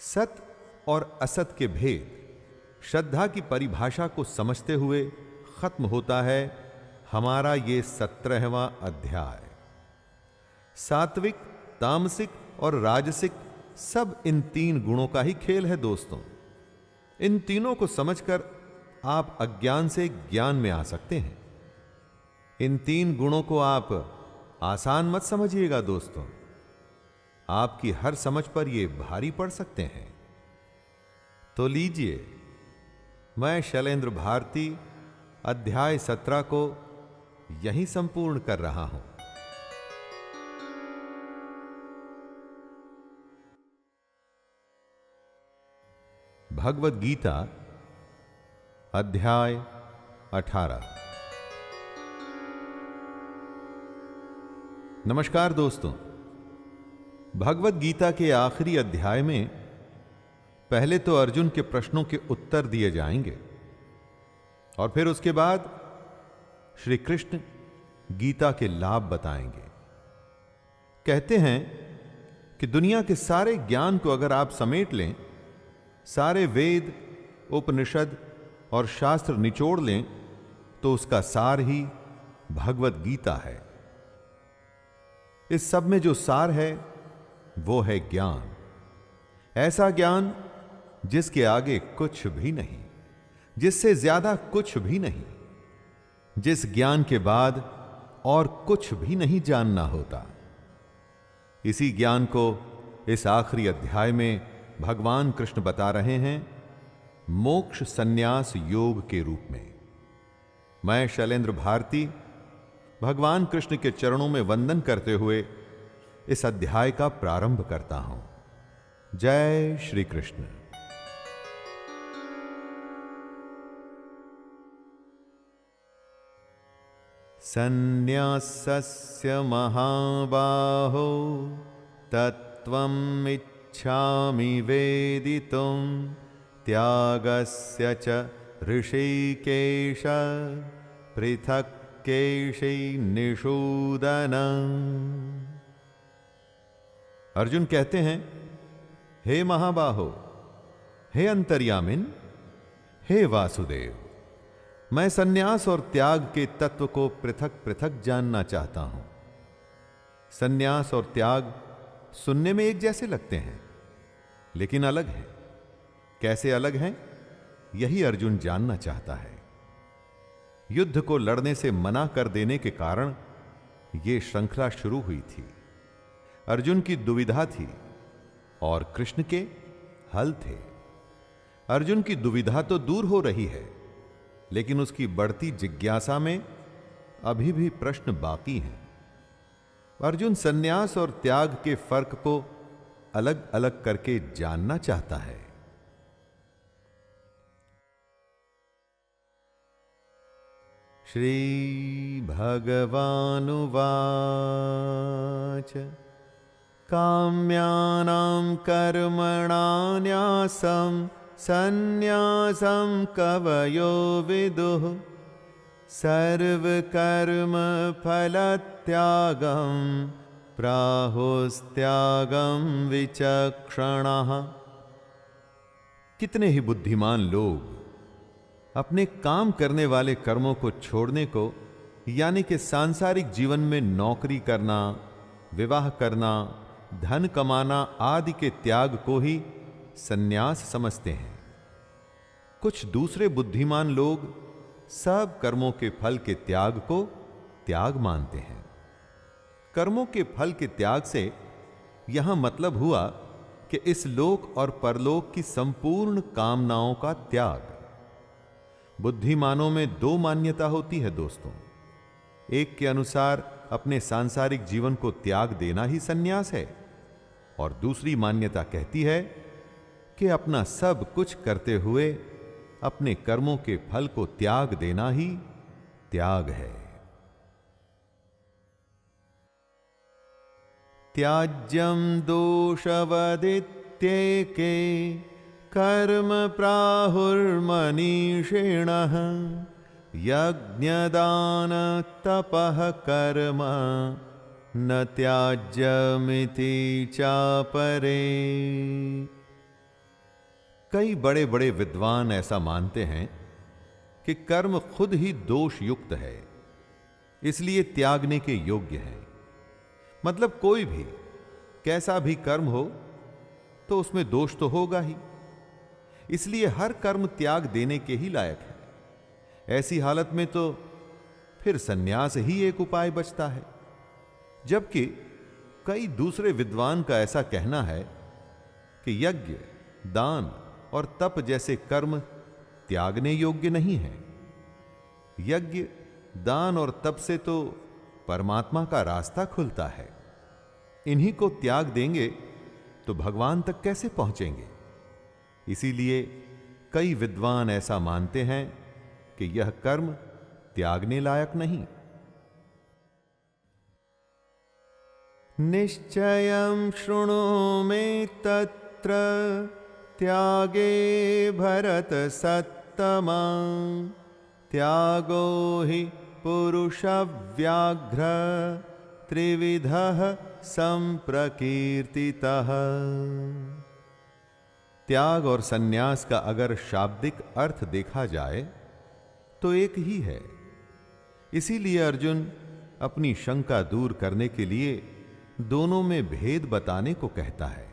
सत और असत के भेद श्रद्धा की परिभाषा को समझते हुए खत्म होता है हमारा ये 17वां अध्याय। सात्विक, तामसिक और राजसिक सब इन 3 गुणों का ही खेल है दोस्तों। इन तीनों को समझकर आप अज्ञान से ज्ञान में आ सकते हैं। इन 3 गुणों को आप आसान मत समझिएगा दोस्तों, आपकी हर समझ पर ये भारी पड़ सकते हैं। तो लीजिए, मैं शैलेंद्र भारती अध्याय 17 को यहीं संपूर्ण कर रहा हूं। भगवत गीता अध्याय 18। नमस्कार दोस्तों, भगवत गीता के आखिरी अध्याय में पहले तो अर्जुन के प्रश्नों के उत्तर दिए जाएंगे और फिर उसके बाद श्री कृष्ण गीता के लाभ बताएंगे। कहते हैं कि दुनिया के सारे ज्ञान को अगर आप समेट लें, सारे वेद, उपनिषद और शास्त्र निचोड़ लें, तो उसका सार ही भगवत गीता है। इस सब में जो सार है वो है ज्ञान। ऐसा ज्ञान जिसके आगे कुछ भी नहीं, जिससे ज्यादा कुछ भी नहीं, जिस ज्ञान के बाद और कुछ भी नहीं जानना होता। इसी ज्ञान को इस आखिरी अध्याय में भगवान कृष्ण बता रहे हैं मोक्ष संन्यास योग के रूप में। मैं शैलेंद्र भारती भगवान कृष्ण के चरणों में वंदन करते हुए इस अध्याय का प्रारंभ करता हूं। जय श्री कृष्ण। संन्यासस्य महाबाहो तत्त्वम् इच्छामि वेदितुं त्यागस्य च ऋषिकेश पृथक् केशै निषूदन। अर्जुन कहते हैं, हे महाबाहो, हे अंतर्यामिन, हे वासुदेव, मैं सन्यास और त्याग के तत्व को पृथक पृथक जानना चाहता हूं। सन्यास और त्याग सुनने में एक जैसे लगते हैं, लेकिन अलग हैं। कैसे अलग हैं, यही अर्जुन जानना चाहता है। युद्ध को लड़ने से मना कर देने के कारण यह श्रृंखला शुरू हुई थी। अर्जुन की दुविधा थी और कृष्ण के हल थे। अर्जुन की दुविधा तो दूर हो रही है, लेकिन उसकी बढ़ती जिज्ञासा में अभी भी प्रश्न बाकी हैं। अर्जुन सन्यास और त्याग के फर्क को अलग अलग करके जानना चाहता है। श्री भगवानुवाच काम्यानां कर्मणां न्यासं सन्न्यासं कवयो विदुः सर्वकर्म फलत्यागं प्राहुस्त्यागं विचक्षणः। कितने ही बुद्धिमान लोग अपने काम करने वाले कर्मों को छोड़ने को, यानी कि सांसारिक जीवन में नौकरी करना, विवाह करना, धन कमाना आदि के त्याग को ही सन्यास समझते हैं। कुछ दूसरे बुद्धिमान लोग सब कर्मों के फल के त्याग को त्याग मानते हैं। कर्मों के फल के त्याग से यहां मतलब हुआ कि इस लोक और परलोक की संपूर्ण कामनाओं का त्याग। बुद्धिमानों में 2 मान्यता होती है दोस्तों। एक के अनुसार अपने सांसारिक जीवन को त्याग देना ही सन्यास है, और दूसरी मान्यता कहती है कि अपना सब कुछ करते हुए अपने कर्मों के फल को त्याग देना ही त्याग है। त्याज्यं दोषवदित्येके कर्म प्राहुर्मनीषिणः यज्ञदान तपः कर्म न त्याज्यमिति चापरे। कई बड़े बड़े विद्वान ऐसा मानते हैं कि कर्म खुद ही दोष युक्त है, इसलिए त्यागने के योग्य है। मतलब कोई भी कैसा भी कर्म हो तो उसमें दोष तो होगा ही, इसलिए हर कर्म त्याग देने के ही लायक है। ऐसी हालत में तो फिर सन्यास ही एक उपाय बचता है। जबकि कई दूसरे विद्वान का ऐसा कहना है कि यज्ञ, दान और तप जैसे कर्म त्यागने योग्य नहीं है। यज्ञ, दान और तप से तो परमात्मा का रास्ता खुलता है। इन्हीं को त्याग देंगे तो भगवान तक कैसे पहुंचेंगे? इसीलिए कई विद्वान ऐसा मानते हैं कि यह कर्म त्यागने लायक नहीं। निश्चयं शृणु मे तत्र त्यागे भरत सत्तमा, त्यागो हि पुरुष व्याघ्र त्रिविधः संप्रकीर्तितः। त्याग और सन्यास का अगर शाब्दिक अर्थ देखा जाए तो एक ही है। इसीलिए अर्जुन अपनी शंका दूर करने के लिए दोनों में भेद बताने को कहता है।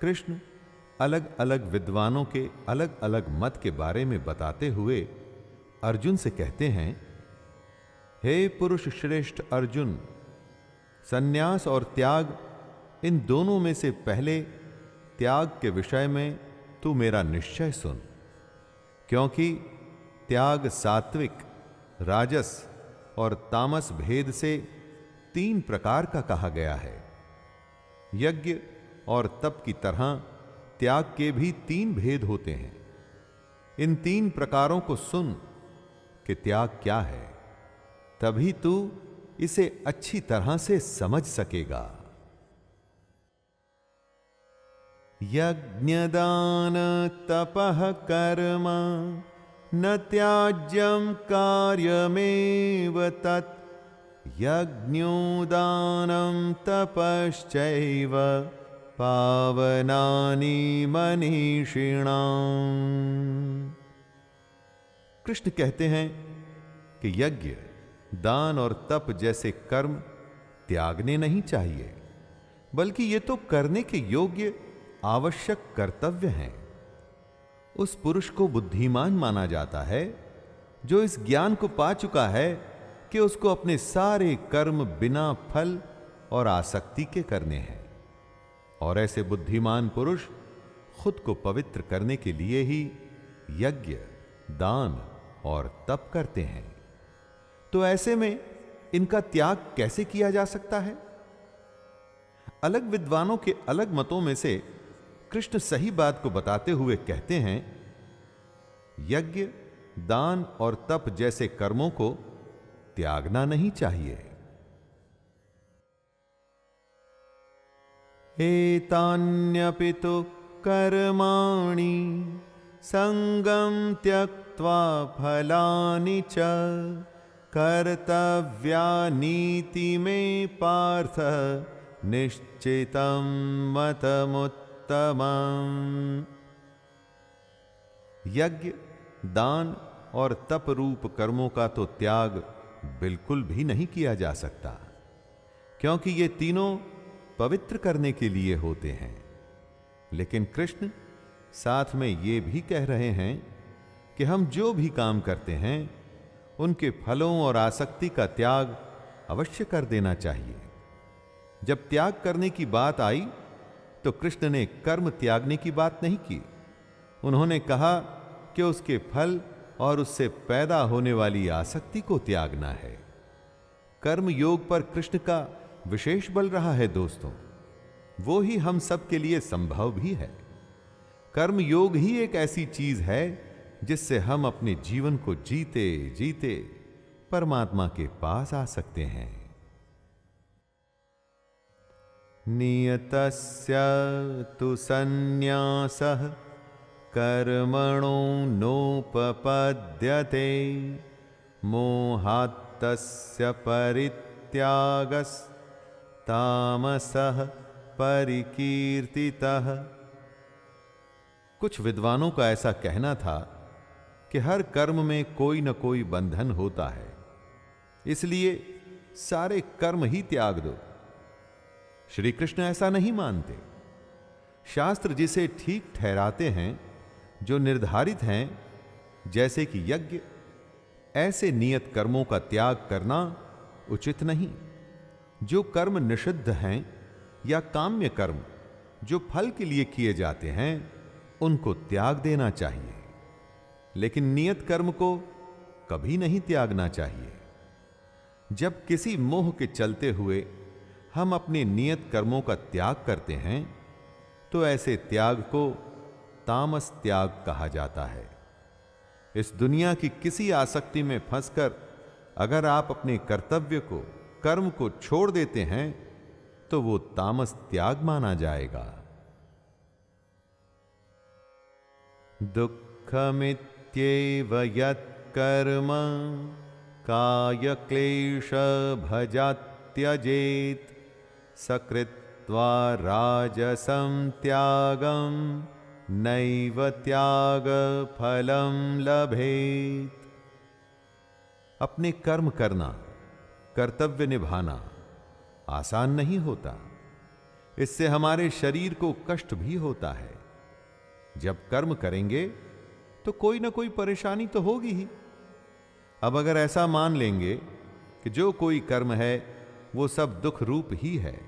कृष्ण अलग अलग विद्वानों के अलग अलग मत के बारे में बताते हुए अर्जुन से कहते हैं, हे पुरुष श्रेष्ठ अर्जुन, सन्यास और त्याग इन दोनों में से पहले त्याग के विषय में तू मेरा निश्चय सुन, क्योंकि त्याग सात्विक, राजस और तामस भेद से 3 प्रकार का कहा गया है। यज्ञ और तप की तरह त्याग के भी 3 भेद होते हैं। इन 3 प्रकारों को सुन कि त्याग क्या है, तभी तू इसे अच्छी तरह से समझ सकेगा। यज्ञदान तपः कर्म न त्याज्यं कार्यमेव तत्, यज्ञोदानं तपश्चैव पावनानि मनीषिणाम्। कृष्ण कहते हैं कि यज्ञ, दान और तप जैसे कर्म त्यागने नहीं चाहिए, बल्कि ये तो करने के योग्य आवश्यक कर्तव्य हैं। उस पुरुष को बुद्धिमान माना जाता है जो इस ज्ञान को पा चुका है कि उसको अपने सारे कर्म बिना फल और आसक्ति के करने हैं। और ऐसे बुद्धिमान पुरुष खुद को पवित्र करने के लिए ही यज्ञ, दान और तप करते हैं। तो ऐसे में इनका त्याग कैसे किया जा सकता है? अलग विद्वानों के अलग मतों में से कृष्ण सही बात को बताते हुए कहते हैं, यज्ञ, दान और तप जैसे कर्मों को त्यागना नहीं चाहिए। एतान्यपि तु कर्माणि संगं त्यक्त्वा फलानि च कर्तव्यानीति मे पार्थ निश्चितं मतमुत्तमम्। यज्ञ, दान और तप रूप कर्मों का तो त्याग बिल्कुल भी नहीं किया जा सकता, क्योंकि ये तीनों पवित्र करने के लिए होते हैं। लेकिन कृष्ण साथ में ये भी कह रहे हैं कि हम जो भी काम करते हैं उनके फलों और आसक्ति का त्याग अवश्य कर देना चाहिए। जब त्याग करने की बात आई तो कृष्ण ने कर्म त्यागने की बात नहीं की। उन्होंने कहा कि उसके फल और उससे पैदा होने वाली आसक्ति को त्यागना है। कर्म योग पर कृष्ण का विशेष बल रहा है दोस्तों, वो ही हम सब के लिए संभव भी है। कर्म योग ही एक ऐसी चीज है जिससे हम अपने जीवन को जीते जीते परमात्मा के पास आ सकते हैं। नियतस्य तु सन्न्यासः कर्मणो नोपपद्यते, मोहात्तस्य परित्यागस्तामसः परिकीर्तितः। कुछ विद्वानों का ऐसा कहना था कि हर कर्म में कोई न कोई बंधन होता है, इसलिए सारे कर्म ही त्याग दो। श्री कृष्ण ऐसा नहीं मानते। शास्त्र जिसे ठीक ठहराते हैं, जो निर्धारित हैं, जैसे कि यज्ञ, ऐसे नियत कर्मों का त्याग करना उचित नहीं। जो कर्म निषिद्ध हैं या काम्य कर्म जो फल के लिए किए जाते हैं, उनको त्याग देना चाहिए, लेकिन नियत कर्म को कभी नहीं त्यागना चाहिए। जब किसी मोह के चलते हुए हम अपने नियत कर्मों का त्याग करते हैं, तो ऐसे त्याग को तामस त्याग कहा जाता है। इस दुनिया की किसी आसक्ति में फंसकर अगर आप अपने कर्तव्य को, कर्म को छोड़ देते हैं, तो वो तामस त्याग माना जाएगा। दुःखमित्येव यत्कर्म काय क्लेश भजात् त्यजेत् सकृत्वा राजसं त्यागं नैव त्याग फलं लभेत्। अपने कर्म करना, कर्तव्य निभाना आसान नहीं होता। इससे हमारे शरीर को कष्ट भी होता है। जब कर्म करेंगे तो कोई ना कोई परेशानी तो होगी ही। अब अगर ऐसा मान लेंगे कि जो कोई कर्म है वो सब दुख रूप ही है,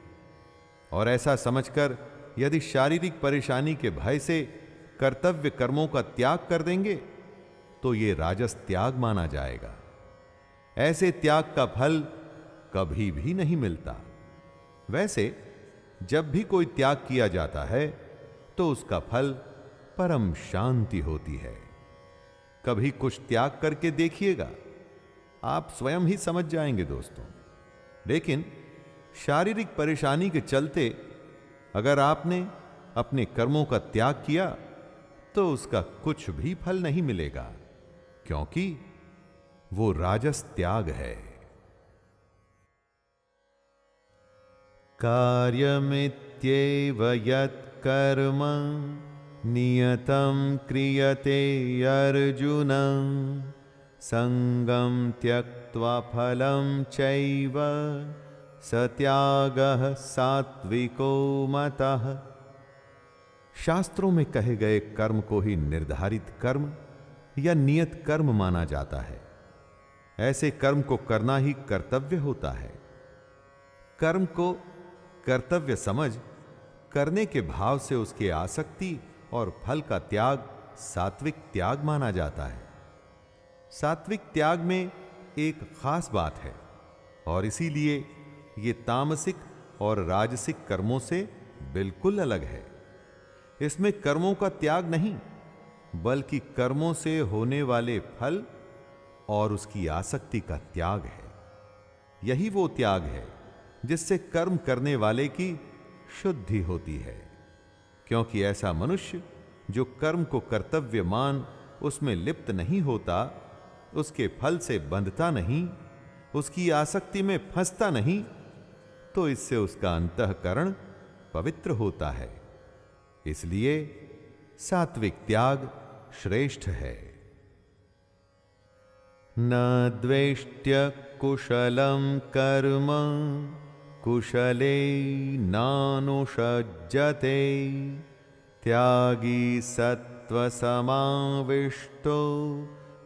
और ऐसा समझकर यदि शारीरिक परेशानी के भय से कर्तव्य कर्मों का त्याग कर देंगे, तो ये राजस त्याग माना जाएगा। ऐसे त्याग का फल कभी भी नहीं मिलता। वैसे जब भी कोई त्याग किया जाता है, तो उसका फल परम शांति होती है। कभी कुछ त्याग करके देखिएगा, आप स्वयं ही समझ जाएंगे दोस्तों। लेकिन शारीरिक परेशानी के चलते अगर आपने अपने कर्मों का त्याग किया, तो उसका कुछ भी फल नहीं मिलेगा, क्योंकि वो राजस त्याग है। कार्यमित्येव यत्कर्म नियतं क्रियते अर्जुन संगं त्यक्त्वा फलं चैव सत्यागः सात्विको मतः। शास्त्रों में कहे गए कर्म को ही निर्धारित कर्म या नियत कर्म माना जाता है। ऐसे कर्म को करना ही कर्तव्य होता है। कर्म को कर्तव्य समझ करने के भाव से उसके आसक्ति और फल का त्याग सात्विक त्याग माना जाता है। सात्विक त्याग में एक खास बात है, और इसीलिए ये तामसिक और राजसिक कर्मों से बिल्कुल अलग है। इसमें कर्मों का त्याग नहीं, बल्कि कर्मों से होने वाले फल और उसकी आसक्ति का त्याग है। यही वो त्याग है जिससे कर्म करने वाले की शुद्धि होती है। क्योंकि ऐसा मनुष्य जो कर्म को कर्तव्य मान उसमें लिप्त नहीं होता, उसके फल से बंधता नहीं, उसकी आसक्ति में फंसता नहीं, तो इससे उसका अंतःकरण पवित्र होता है। इसलिए सात्विक त्याग श्रेष्ठ है। न द्वेष्ट्य कुशलं कर्म कुशले नानुषज्जते त्यागी सत्व समाविष्टो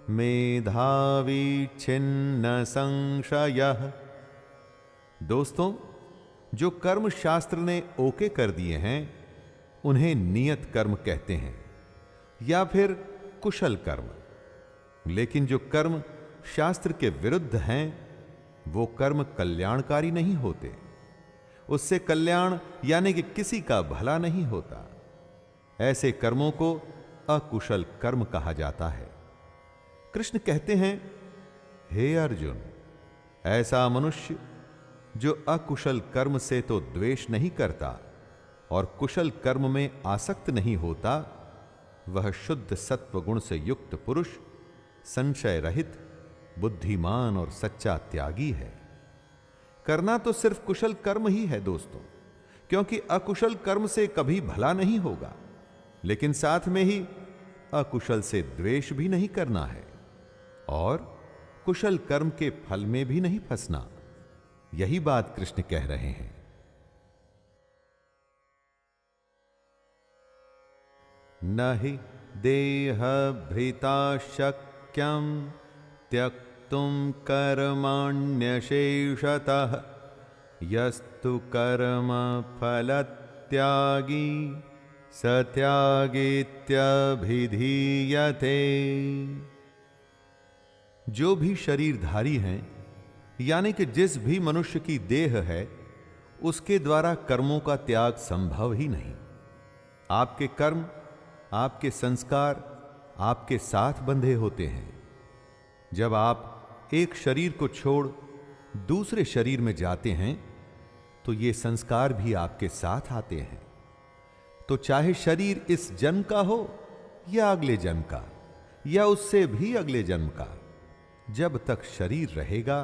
मेधावी छिन्न संशयः। दोस्तों, जो कर्म शास्त्र ने ओके कर दिए हैं, उन्हें नियत कर्म कहते हैं या फिर कुशल कर्म। लेकिन जो कर्म शास्त्र के विरुद्ध हैं, वो कर्म कल्याणकारी नहीं होते। उससे कल्याण यानी कि किसी का भला नहीं होता। ऐसे कर्मों को अकुशल कर्म कहा जाता है। कृष्ण कहते हैं, हे अर्जुन, ऐसा मनुष्य जो अकुशल कर्म से तो द्वेष नहीं करता और कुशल कर्म में आसक्त नहीं होता, वह शुद्ध सत्व गुण से युक्त पुरुष, संशय रहित, बुद्धिमान और सच्चा त्यागी है। करना तो सिर्फ कुशल कर्म ही है दोस्तों, क्योंकि अकुशल कर्म से कभी भला नहीं होगा। लेकिन साथ में ही अकुशल से द्वेष भी नहीं करना है और कुशल कर्म के फल में भी नहीं फंसना। यही बात कृष्ण कह रहे हैं। न हि देह भृता शक्यं त्यक्तुं कर्माण्यशेषतः यस्तु कर्म फलत्यागी सत्यागीत्यभिधीयते। जो भी शरीरधारी हैं, यानी कि जिस भी मनुष्य की देह है, उसके द्वारा कर्मों का त्याग संभव ही नहीं। आपके कर्म, आपके संस्कार आपके साथ बंधे होते हैं। जब आप एक शरीर को छोड़ दूसरे शरीर में जाते हैं तो ये संस्कार भी आपके साथ आते हैं। तो चाहे शरीर इस जन्म का हो या अगले जन्म का या उससे भी अगले जन्म का, जब तक शरीर रहेगा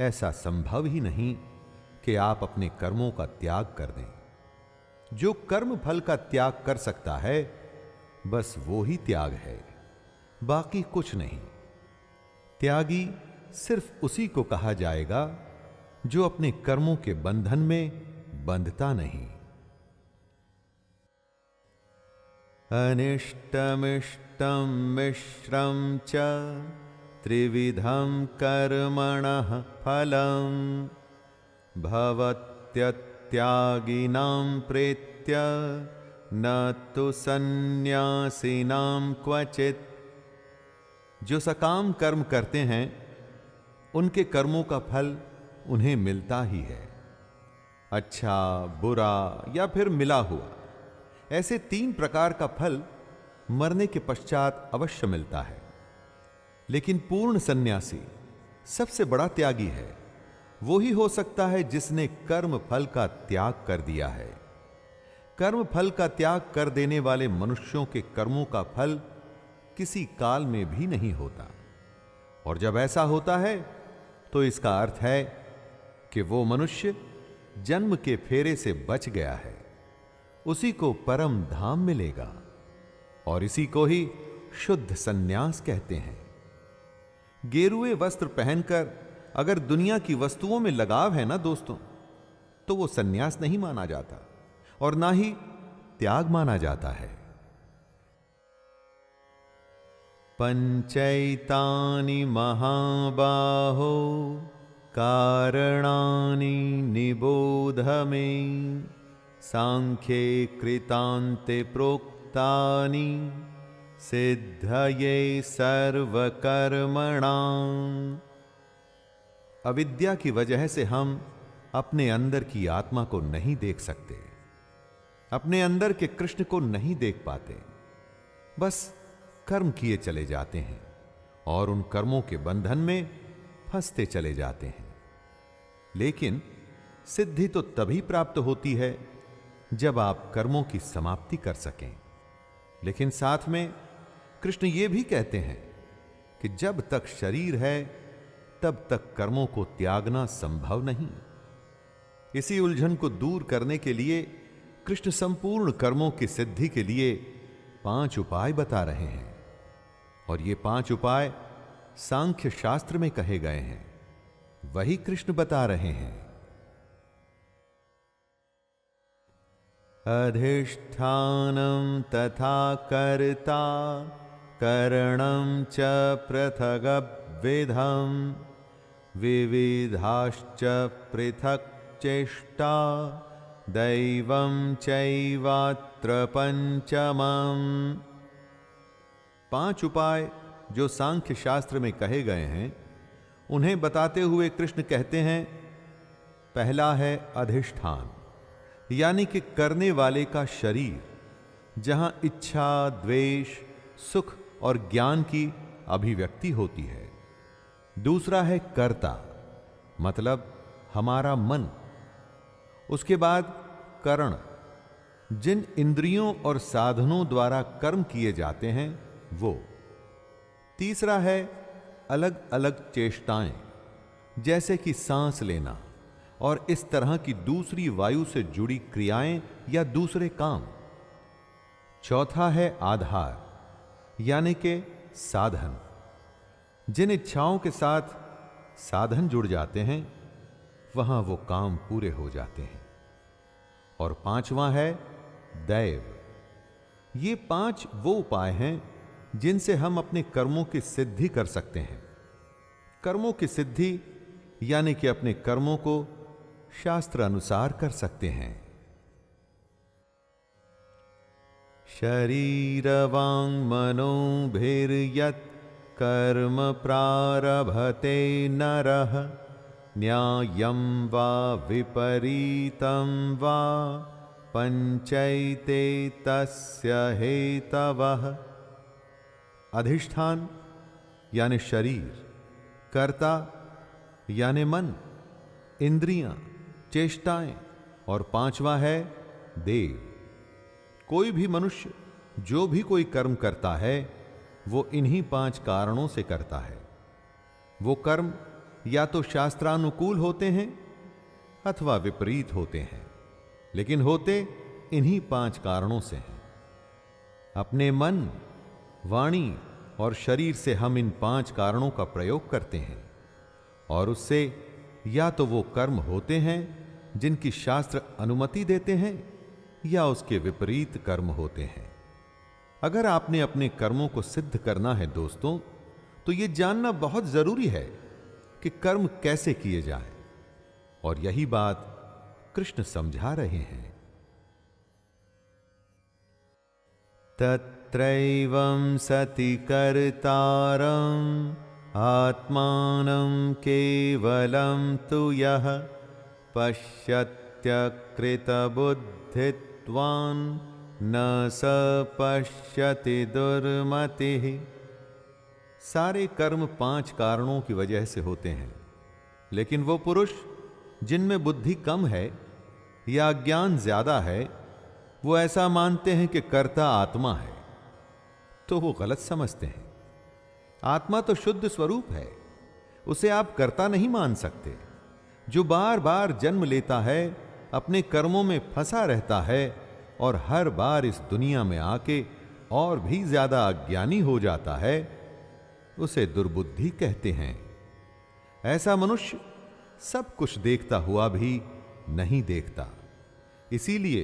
ऐसा संभव ही नहीं कि आप अपने कर्मों का त्याग कर दें। जो कर्म फल का त्याग कर सकता है बस वो ही त्याग है, बाकी कुछ नहीं। त्यागी सिर्फ उसी को कहा जाएगा जो अपने कर्मों के बंधन में बंधता नहीं। अनिष्टमिष्टं मिश्रं च त्रिविधं कर्मणः फलं भवत्यत्यागिनां प्रेत्य न तो सन्यासिनां क्वचित। जो सकाम कर्म करते हैं उनके कर्मों का फल उन्हें मिलता ही है, अच्छा, बुरा या फिर मिला हुआ। ऐसे 3 प्रकार का फल मरने के पश्चात अवश्य मिलता है। लेकिन पूर्ण सन्यासी सबसे बड़ा त्यागी है। वो ही हो सकता है जिसने कर्म फल का त्याग कर दिया है। कर्म फल का त्याग कर देने वाले मनुष्यों के कर्मों का फल किसी काल में भी नहीं होता। और जब ऐसा होता है तो इसका अर्थ है कि वो मनुष्य जन्म के फेरे से बच गया है। उसी को परम धाम मिलेगा और इसी को ही शुद्ध सन्यास कहते हैं। गेरुए वस्त्र पहनकर अगर दुनिया की वस्तुओं में लगाव है ना दोस्तों, तो वो सन्यास नहीं माना जाता और ना ही त्याग माना जाता है। पंचैतानि महाबाहो कारणानि निबोध मे सांख्ये कृतान्ते प्रोक्तानि सिद्धये सर्वकर्मणां। अविद्या की वजह से हम अपने अंदर की आत्मा को नहीं देख सकते, अपने अंदर के कृष्ण को नहीं देख पाते, बस कर्म किए चले जाते हैं और उन कर्मों के बंधन में फंसते चले जाते हैं। लेकिन सिद्धि तो तभी प्राप्त होती है जब आप कर्मों की समाप्ति कर सकें। लेकिन साथ में कृष्ण ये भी कहते हैं कि जब तक शरीर है तब तक कर्मों को त्यागना संभव नहीं। इसी उलझन को दूर करने के लिए कृष्ण संपूर्ण कर्मों की सिद्धि के लिए 5 उपाय बता रहे हैं और ये 5 उपाय सांख्य शास्त्र में कहे गए हैं, वही कृष्ण बता रहे हैं। अधिष्ठानं तथा कर्ता करणं च पृथग्विधं विविधाश्च पृथक् चेष्टा दैवं चैवात्र पंचमम्। 5 उपाय जो सांख्य शास्त्र में कहे गए हैं, उन्हें बताते हुए कृष्ण कहते हैं, पहला है अधिष्ठान, यानी कि करने वाले का शरीर, जहां इच्छा, द्वेष, सुख और ज्ञान की अभिव्यक्ति होती है। दूसरा है कर्ता, मतलब हमारा मन। उसके बाद करण, जिन इंद्रियों और साधनों द्वारा कर्म किए जाते हैं वो। तीसरा है अलग अलग चेष्टाएं, जैसे कि सांस लेना और इस तरह की दूसरी वायु से जुड़ी क्रियाएं या दूसरे काम। चौथा है आधार, यानी कि साधन। जिन इच्छाओं के साथ साधन जुड़ जाते हैं वहां वो काम पूरे हो जाते हैं। और पांचवां है दैव। ये 5 वो उपाय हैं जिनसे हम अपने कर्मों की सिद्धि कर सकते हैं। कर्मों की सिद्धि यानी कि अपने कर्मों को शास्त्र अनुसार कर सकते हैं। शरीरवांग मनोभिर्यत् कर्म प्रारभते नरः न्यायं वा विपरीतं वा पंचैते तस्य हेतवः। अधिष्ठान यानी शरीर, कर्ता यानी मन, इंद्रियां, चेष्टाएं और पांचवा है देव। कोई भी मनुष्य जो भी कोई कर्म करता है वो इन्हीं 5 कारणों से करता है। वो कर्म या तो शास्त्रानुकूल होते हैं अथवा विपरीत होते हैं, लेकिन होते इन्हीं 5 कारणों से हैं। अपने मन, वाणी और शरीर से हम इन 5 कारणों का प्रयोग करते हैं और उससे या तो वो कर्म होते हैं जिनकी शास्त्र अनुमति देते हैं या उसके विपरीत कर्म होते हैं। अगर आपने अपने कर्मों को सिद्ध करना है दोस्तों, तो यह जानना बहुत जरूरी है कि कर्म कैसे किए जाएं, और यही बात कृष्ण समझा रहे हैं। तत्रैवं सति कर्तारम् आत्मानं केवलं तु यः पश्यत्यकृतबुद्धित्वान् न स पश्यति दुर्मतिः। सारे कर्म 5 कारणों की वजह से होते हैं, लेकिन वो पुरुष जिनमें बुद्धि कम है या ज्ञान ज्यादा है, वो ऐसा मानते हैं कि कर्ता आत्मा है, तो वो गलत समझते हैं। आत्मा तो शुद्ध स्वरूप है, उसे आप कर्ता नहीं मान सकते। जो बार बार जन्म लेता है, अपने कर्मों में फंसा रहता है और हर बार इस दुनिया में आके और भी ज्यादा अज्ञानी हो जाता है, उसे दुर्बुद्धि कहते हैं। ऐसा मनुष्य सब कुछ देखता हुआ भी नहीं देखता, इसीलिए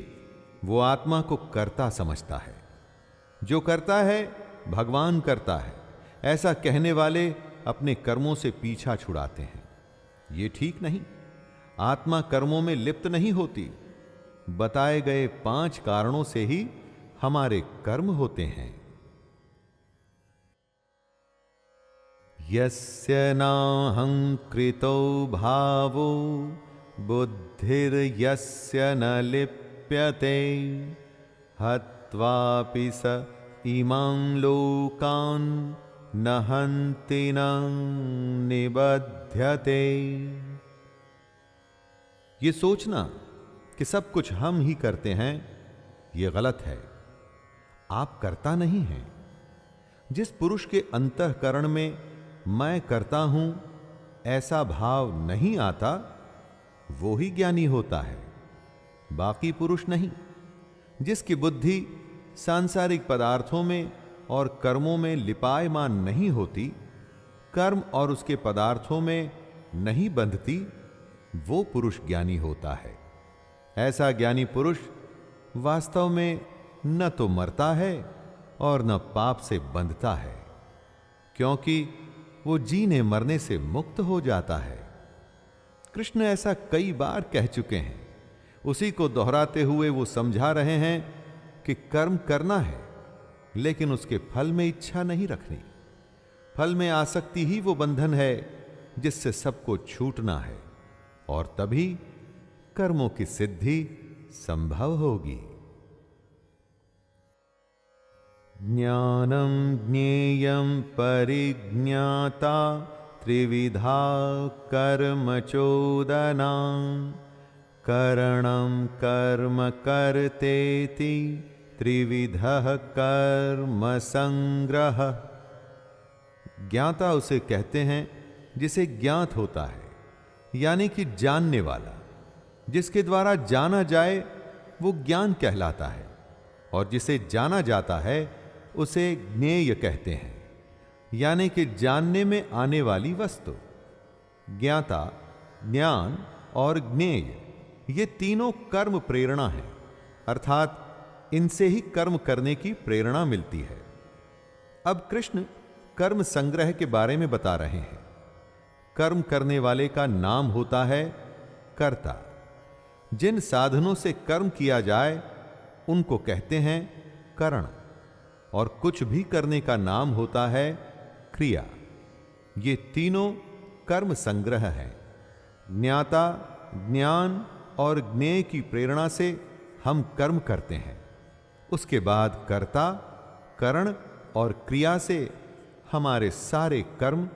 वो आत्मा को कर्ता समझता है। जो करता है भगवान करता है, ऐसा कहने वाले अपने कर्मों से पीछा छुड़ाते हैं। ये ठीक नहीं। आत्मा कर्मों में लिप्त नहीं होती। बताए गए 5 कारणों से ही हमारे कर्म होते हैं। यस्य नाहंकृतो भावो बुद्धिर्यस्य न लिप्यते हत्वापि स इमां लोकान् न हन्ति न निबध्यते। ये सोचना कि सब कुछ हम ही करते हैं, ये गलत है। आप करता नहीं हैं। जिस पुरुष के अंतःकरण में मैं करता हूं ऐसा भाव नहीं आता, वो ही ज्ञानी होता है, बाकी पुरुष नहीं। जिसकी बुद्धि सांसारिक पदार्थों में और कर्मों में लिपायमान नहीं होती, कर्म और उसके पदार्थों में नहीं बंधती, वो पुरुष ज्ञानी होता है। ऐसा ज्ञानी पुरुष वास्तव में न तो मरता है और न पाप से बंधता है, क्योंकि वो जीने मरने से मुक्त हो जाता है। कृष्ण ऐसा कई बार कह चुके हैं। उसी को दोहराते हुए वो समझा रहे हैं कि कर्म करना है, लेकिन उसके फल में इच्छा नहीं रखनी। फल में आसक्ति ही वो बंधन है जिससे सबको छूटना है, और तभी कर्मों की सिद्धि संभव होगी। ज्ञानं ज्ञेयं परिज्ञाता त्रिविधा कर्म चोदना करणं कर्म कर्तेति त्रिविधः कर्म संग्रह। ज्ञाता उसे कहते हैं जिसे ज्ञात होता है, यानी कि जानने वाला। जिसके द्वारा जाना जाए वो ज्ञान कहलाता है। और जिसे जाना जाता है उसे ज्ञेय कहते हैं, यानी कि जानने में आने वाली वस्तु। ज्ञाता, ज्ञान और ज्ञेय ये तीनों कर्म प्रेरणा है, अर्थात इनसे ही कर्म करने की प्रेरणा मिलती है। अब कृष्ण कर्म संग्रह के बारे में बता रहे हैं। कर्म करने वाले का नाम होता है कर्ता। जिन साधनों से कर्म किया जाए उनको कहते हैं करण, और कुछ भी करने का नाम होता है क्रिया। ये तीनों कर्म संग्रह है। ज्ञाता, ज्ञान और ज्ञेय की प्रेरणा से हम कर्म करते हैं। उसके बाद कर्ता, करण और क्रिया से हमारे सारे कर्म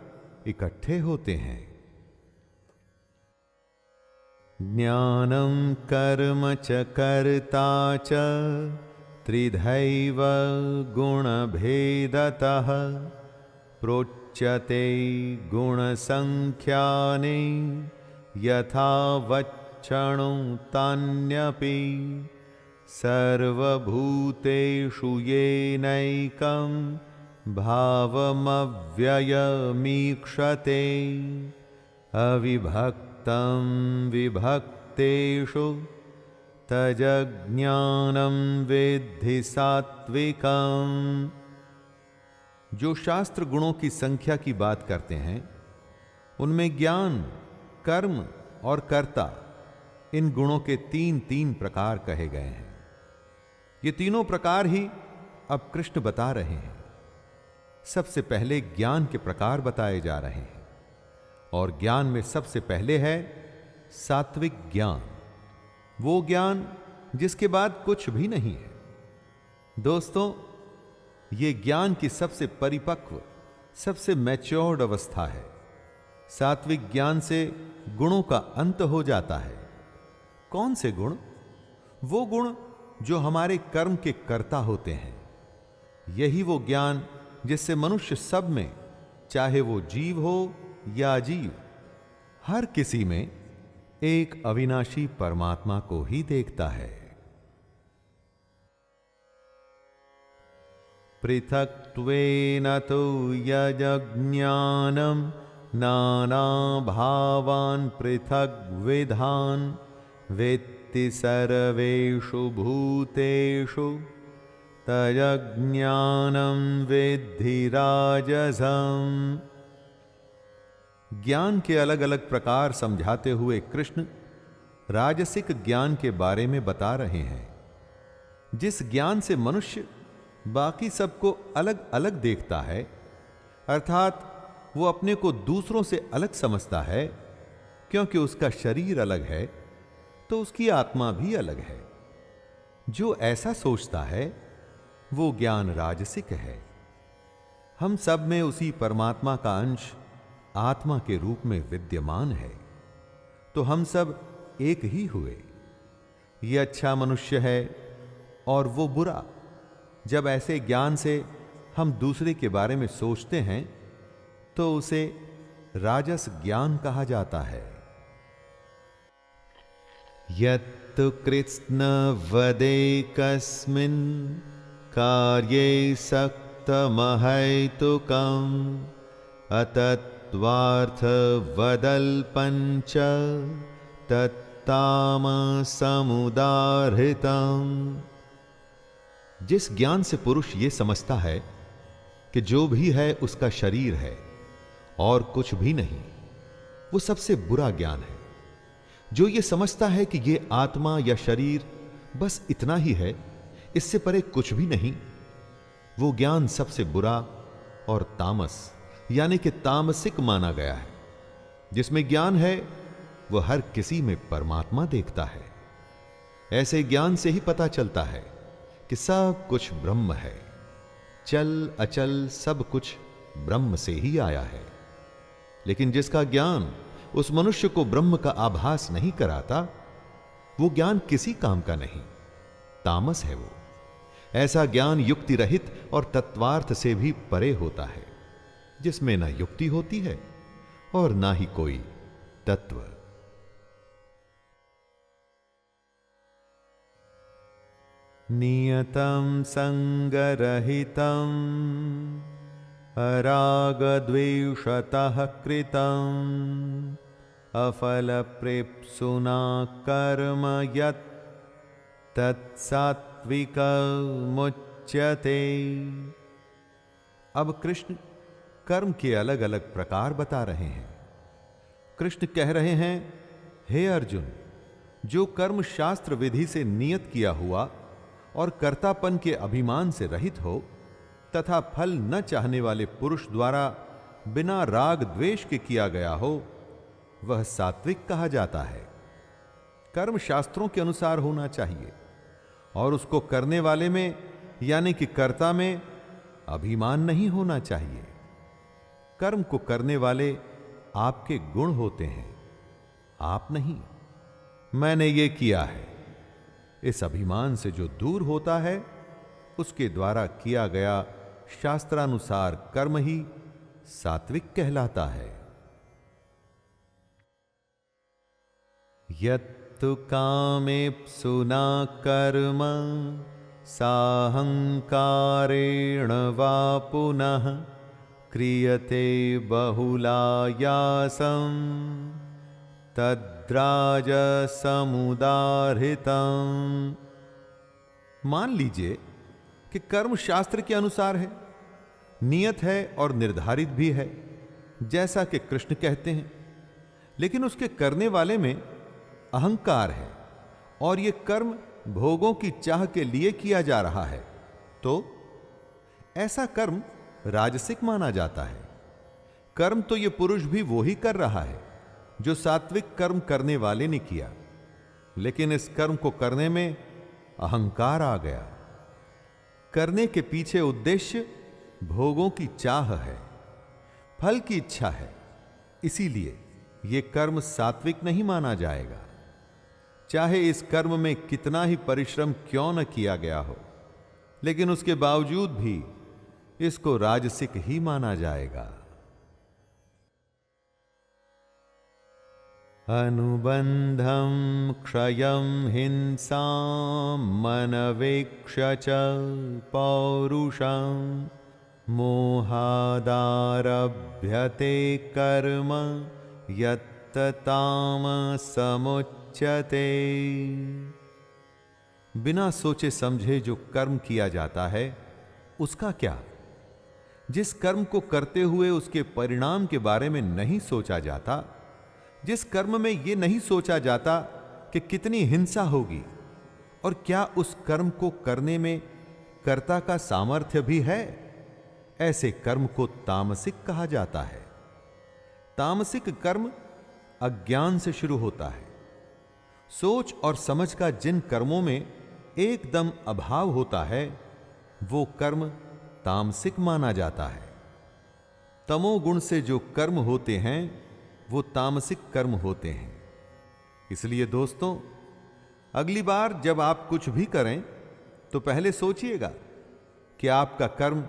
इकट्ठे होते हैं। ज्ञानम कर्म च कर्ता च त्रिधैव गुण भेदतः प्रोच्यते गुण संख्याने यथा वक्षणु तान्यपि सर्वभूतेषु येनैकं भावमव्ययमीक्षते अविभक्तं विभक्तेषु तज्ज्ञानं विद्धि सात्विकम्। जो शास्त्र गुणों की संख्या की बात करते हैं उनमें ज्ञान, कर्म और कर्ता, इन गुणों के तीन तीन प्रकार कहे गए हैं। ये तीनों प्रकार ही अब कृष्ण बता रहे हैं। सबसे पहले ज्ञान के प्रकार बताए जा रहे हैं, और ज्ञान में सबसे पहले है सात्विक ज्ञान, वो ज्ञान जिसके बाद कुछ भी नहीं है। दोस्तों, ये ज्ञान की सबसे परिपक्व, सबसे मैच्योर्ड अवस्था है। सात्विक ज्ञान से गुणों का अंत हो जाता है। कौन से गुण? वो गुण जो हमारे कर्म के कर्ता होते हैं। यही वो ज्ञान जिससे मनुष्य सब में, चाहे वो जीव हो या अजीव, हर किसी में एक अविनाशी परमात्मा को ही देखता है। पृथक्त्वेन तु यज्ञानं नाना भावान् पृथग्विधान् वेत्ति सर्वेषु भूतेषु तज्ज्ञानं विद्धि राजसम्। ज्ञान के अलग अलग प्रकार समझाते हुए कृष्ण राजसिक ज्ञान के बारे में बता रहे हैं। जिस ज्ञान से मनुष्य बाकी सबको अलग अलग देखता है, अर्थात वो अपने को दूसरों से अलग समझता है, क्योंकि उसका शरीर अलग है तो उसकी आत्मा भी अलग है। जो ऐसा सोचता है वो ज्ञान राजसिक है। हम सब में उसी परमात्मा का अंश आत्मा के रूप में विद्यमान है, तो हम सब एक ही हुए। ये अच्छा मनुष्य है और वो बुरा। जब ऐसे ज्ञान से हम दूसरे के बारे में सोचते हैं तो उसे राजस ज्ञान कहा जाता है। यत्तु कृत्स्न वदेकस्मिन् कार्ये सक्तमहैतुकम् अतत्त्वार्थ वदल्पञ्च तत्तामसमुदाहृतम्। जिस ज्ञान से पुरुष ये समझता है कि जो भी है उसका शरीर है और कुछ भी नहीं, वो सबसे बुरा ज्ञान है। जो ये समझता है कि ये आत्मा या शरीर बस इतना ही है, इससे परे कुछ भी नहीं, वो ज्ञान सबसे बुरा और तामस यानी कि तामसिक माना गया है। जिसमें ज्ञान है वो हर किसी में परमात्मा देखता है। ऐसे ज्ञान से ही पता चलता है कि सब कुछ ब्रह्म है। चल अचल सब कुछ ब्रह्म से ही आया है। लेकिन जिसका ज्ञान उस मनुष्य को ब्रह्म का आभास नहीं कराता, वो ज्ञान किसी काम का नहीं, तामस है वो। ऐसा ज्ञान युक्ति रहित और तत्वार्थ से भी परे होता है, जिसमें ना युक्ति होती है और ना ही कोई तत्व। नियतं संगरहितं अरागद्वेषतः कृतं अफलप्रेप्सुना कर्म यत् तत्सात्विकमुच्यते। अब कृष्ण कर्म के अलग अलग प्रकार बता रहे हैं। कृष्ण कह रहे हैं, हे अर्जुन, जो कर्म शास्त्र विधि से नियत किया हुआ और कर्तापन के अभिमान से रहित हो तथा फल न चाहने वाले पुरुष द्वारा बिना राग द्वेष के किया गया हो, वह सात्विक कहा जाता है। कर्म शास्त्रों के अनुसार होना चाहिए और उसको करने वाले में यानी कि कर्ता में अभिमान नहीं होना चाहिए। कर्म को करने वाले आपके गुण होते हैं, आप नहीं। मैंने ये किया है, इस अभिमान से जो दूर होता है उसके द्वारा किया गया शास्त्रानुसार कर्म ही सात्विक कहलाता है। यत्तु कामेप्सुना कर्म साहंकारेण वा पुनः क्रियते बहुलायासं तद्राजसमुदाहृतं। मान लीजिए कि कर्म शास्त्र के अनुसार है, नियत है और निर्धारित भी है, जैसा कि कृष्ण कहते हैं, लेकिन उसके करने वाले में अहंकार है और यह कर्म भोगों की चाह के लिए किया जा रहा है, तो ऐसा कर्म राजसिक माना जाता है। कर्म तो यह पुरुष भी वो ही कर रहा है जो सात्विक कर्म करने वाले ने किया, लेकिन इस कर्म को करने में अहंकार आ गया। करने के पीछे उद्देश्य भोगों की चाह है, फल की इच्छा है, इसीलिए यह कर्म सात्विक नहीं माना जाएगा, चाहे इस कर्म में कितना ही परिश्रम क्यों न किया गया हो, लेकिन उसके बावजूद भी इसको राजसिक ही माना जाएगा। अनुबंधं क्षयं हिंसां मनवेक्ष्य च पौरुषं मोहादारभ्यते कर्म यत्तामसमुच्यते। बिना सोचे समझे जो कर्म किया जाता है उसका क्या? जिस कर्म को करते हुए उसके परिणाम के बारे में नहीं सोचा जाता, जिस कर्म में यह नहीं सोचा जाता कि कितनी हिंसा होगी और क्या उस कर्म को करने में कर्ता का सामर्थ्य भी है, ऐसे कर्म को तामसिक कहा जाता है। तामसिक कर्म अज्ञान से शुरू होता है। सोच और समझ का जिन कर्मों में एकदम अभाव होता है वो कर्म तामसिक माना जाता है। तमोगुण से जो कर्म होते हैं वो तामसिक कर्म होते हैं। इसलिए दोस्तों, अगली बार जब आप कुछ भी करें तो पहले सोचिएगा कि आपका कर्म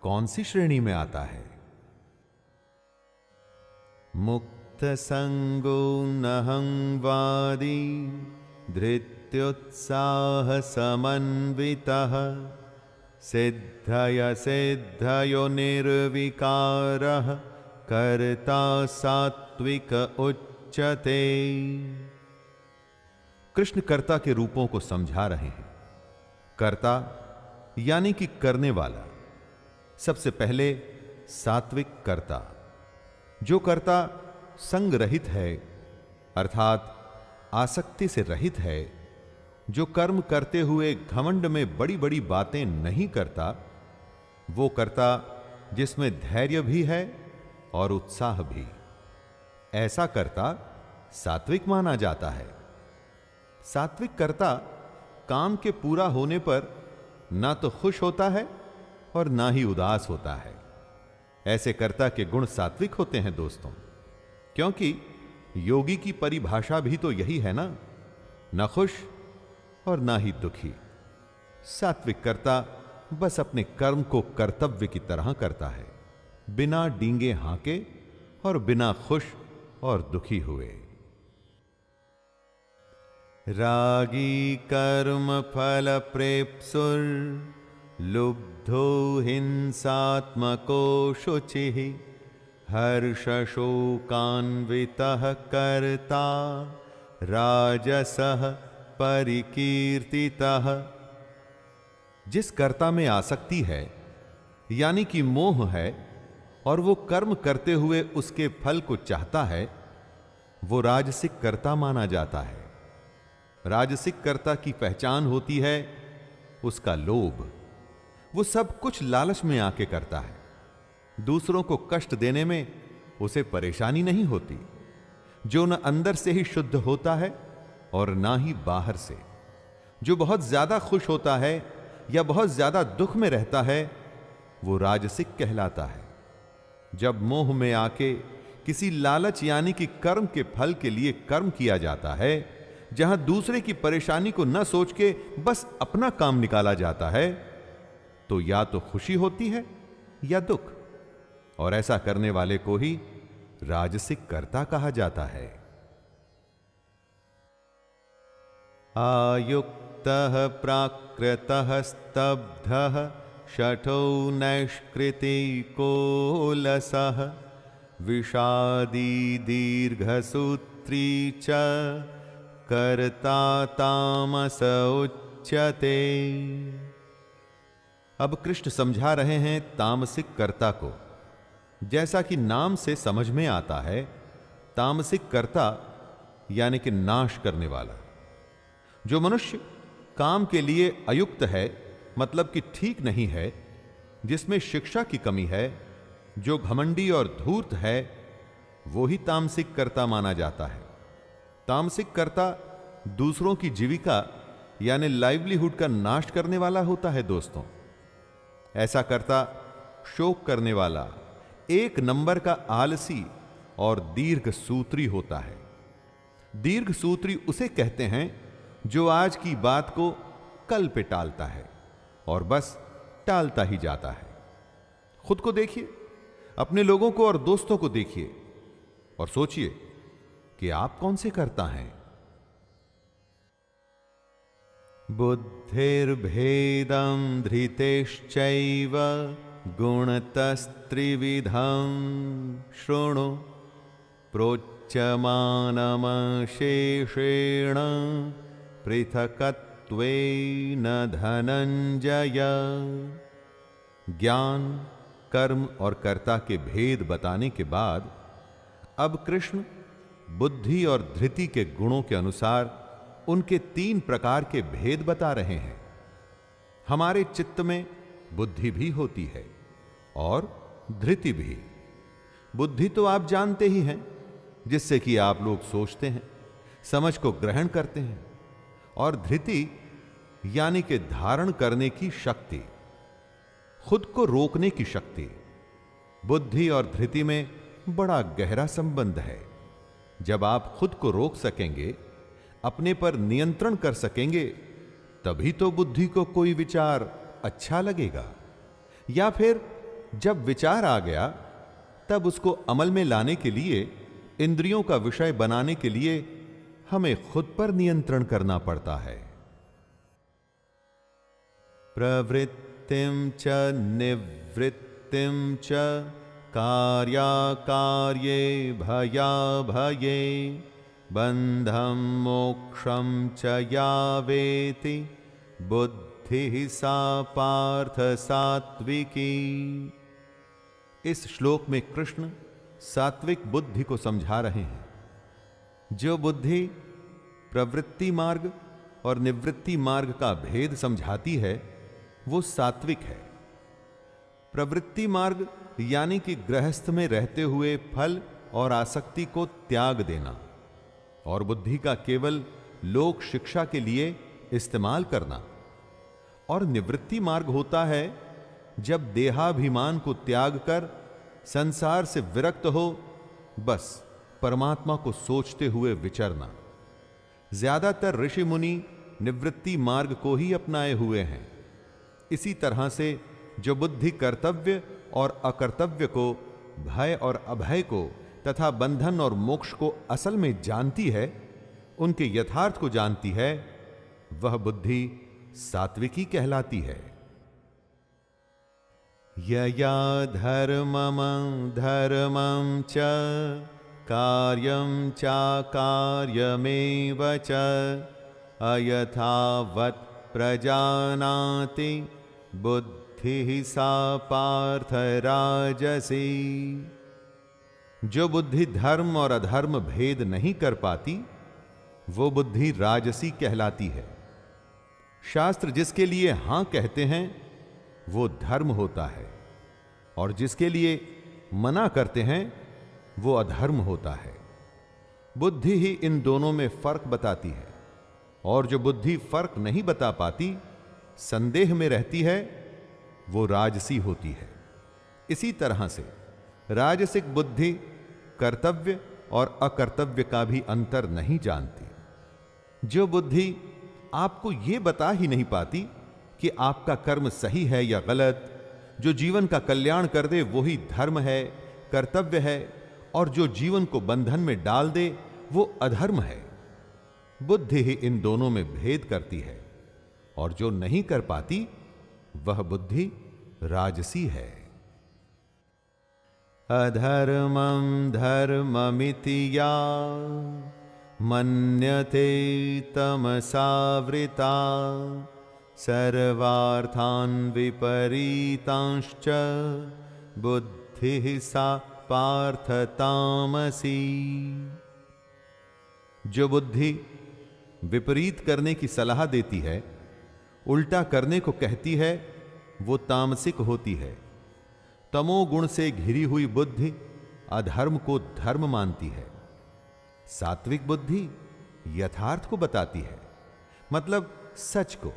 कौन सी श्रेणी में आता है। मुक्त संगो नहंवादी धृत्युत्साह समन्वितः सिद्धय सिद्धयो निर्विकारः कर्ता सात्विक उच्यते। कृष्ण कर्ता के रूपों को समझा रहे हैं। कर्ता यानी कि करने वाला। सबसे पहले सात्विक कर्ता, जो कर्ता संग रहित है अर्थात आसक्ति से रहित है, जो कर्म करते हुए घमंड में बड़ी बड़ी बातें नहीं करता, वो कर्ता जिसमें धैर्य भी है और उत्साह भी, ऐसा कर्ता सात्विक माना जाता है। सात्विक कर्ता काम के पूरा होने पर ना तो खुश होता है और ना ही उदास होता है। ऐसे कर्ता के गुण सात्विक होते हैं दोस्तों, क्योंकि योगी की परिभाषा भी तो यही है ना, न खुश और ना ही दुखी। सात्विक कर्ता बस अपने कर्म को कर्तव्य की तरह करता है, बिना डींगे हांके और बिना खुश और दुखी हुए। रागी कर्म फल प्रेप्सुर लुब्धो हिंसात्मको शुचिः हर्ष शोकान्वितः कर्ता राजसः परिकीर्तितः। जिस कर्ता में आसक्ति है यानी कि मोह है और वो कर्म करते हुए उसके फल को चाहता है, वो राजसिक कर्ता माना जाता है। राजसिक कर्ता की पहचान होती है उसका लोभ। वो सब कुछ लालच में आके करता है। दूसरों को कष्ट देने में उसे परेशानी नहीं होती, जो न अंदर से ही शुद्ध होता है और ना ही बाहर से। जो बहुत ज्यादा खुश होता है या बहुत ज्यादा दुख में रहता है, वो राजसिक कहलाता है। जब मोह में आके किसी लालच यानी कि कर्म के फल के लिए कर्म किया जाता है, जहां दूसरे की परेशानी को न सोच के बस अपना काम निकाला जाता है, तो या तो खुशी होती है या दुख, और ऐसा करने वाले को ही राजसिक कर्ता कहा जाता है। आयुक्तः प्राकृतः स्तब्धः शठो नैष्कृतिको लसः विषादी दीर्घसूत्री च कर्ता तामस उच्यते। अब कृष्ण समझा रहे हैं तामसिक कर्ता को। जैसा कि नाम से समझ में आता है, तामसिक कर्ता यानी कि नाश करने वाला। जो मनुष्य काम के लिए अयुक्त है, मतलब कि ठीक नहीं है, जिसमें शिक्षा की कमी है, जो घमंडी और धूर्त है, वो ही तामसिक कर्ता माना जाता है। तामसिक कर्ता दूसरों की जीविका यानी लाइवलीहुड का नाश करने वाला होता है। दोस्तों, ऐसा कर्ता शोक करने वाला, एक नंबर का आलसी और दीर्घ सूत्री होता है। दीर्घ सूत्री उसे कहते हैं जो आज की बात को कल पे टालता है और बस टालता ही जाता है। खुद को देखिए, अपने लोगों को और दोस्तों को देखिए और सोचिए कि आप कौन से कर्ता हैं। बुद्धिर्भेदं धृतेश्चैव गुणतस्त्रिविधं शृणु प्रोच्यमानमशेषेण पृथकत्वेन धनंजय। ज्ञान, कर्म और कर्ता के भेद बताने के बाद अब कृष्ण बुद्धि और धृति के गुणों के अनुसार उनके 3 प्रकार के भेद बता रहे हैं। हमारे चित्त में बुद्धि भी होती है और धृति भी। बुद्धि तो आप जानते ही हैं, जिससे कि आप लोग सोचते हैं, समझ को ग्रहण करते हैं, और धृति यानी कि धारण करने की शक्ति, खुद को रोकने की शक्ति। बुद्धि और धृति में बड़ा गहरा संबंध है। जब आप खुद को रोक सकेंगे, अपने पर नियंत्रण कर सकेंगे, तभी तो बुद्धि को कोई विचार अच्छा लगेगा। या फिर जब विचार आ गया, तब उसको अमल में लाने के लिए, इंद्रियों का विषय बनाने के लिए हमें खुद पर नियंत्रण करना पड़ता है। प्रवृत्तिं च निवृत्तिं च कार्याकार्ये भयाभये बंधं मोक्षं च या वेति बुद्धि सा पार्थ सात्विकी। इस श्लोक में कृष्ण सात्विक बुद्धि को समझा रहे हैं। जो बुद्धि प्रवृत्ति मार्ग और निवृत्ति मार्ग का भेद समझाती है, वो सात्विक है। प्रवृत्ति मार्ग यानी कि गृहस्थ में रहते हुए फल और आसक्ति को त्याग देना, और बुद्धि का केवल लोक शिक्षा के लिए इस्तेमाल करना। और निवृत्ति मार्ग होता है जब देहाभिमान को त्याग कर संसार से विरक्त हो, बस परमात्मा को सोचते हुए विचरना। ज्यादातर ऋषि मुनि निवृत्ति मार्ग को ही अपनाए हुए हैं। इसी तरह से जो बुद्धि कर्तव्य और अकर्तव्य को, भय और अभय को तथा बंधन और मोक्ष को असल में जानती है, उनके यथार्थ को जानती है, वह बुद्धि सात्विकी कहलाती है। यया धर्मम धर्मं च कार्यं चाकार्यमेव च अयथावत् प्रजानाति बुद्धिः सा पार्थ राजसी। जो बुद्धि धर्म और अधर्म भेद नहीं कर पाती, वो बुद्धि राजसी कहलाती है। शास्त्र जिसके लिए हां कहते हैं वो धर्म होता है, और जिसके लिए मना करते हैं वो अधर्म होता है। बुद्धि ही इन दोनों में फर्क बताती है, और जो बुद्धि फर्क नहीं बता पाती, संदेह में रहती है, वो राजसी होती है। इसी तरह से राजसिक बुद्धि कर्तव्य और अकर्तव्य का भी अंतर नहीं जानती। जो बुद्धि आपको यह बता ही नहीं पाती कि आपका कर्म सही है या गलत, जो जीवन का कल्याण कर दे वही धर्म है, कर्तव्य है, और जो जीवन को बंधन में डाल दे वो अधर्म है। बुद्धि ही इन दोनों में भेद करती है, और जो नहीं कर पाती वह बुद्धि राजसी है। अधर्मं धर्ममिति या मन्यते तमसावृता सर्वार्थान् विपरीतांश्च बुद्धिः सा पार्थ तामसी। जो बुद्धि विपरीत करने की सलाह देती है, उल्टा करने को कहती है, वो तामसिक होती है। तमोगुण से घिरी हुई बुद्धि अधर्म को धर्म मानती है। सात्विक बुद्धि यथार्थ को बताती है, मतलब सच को।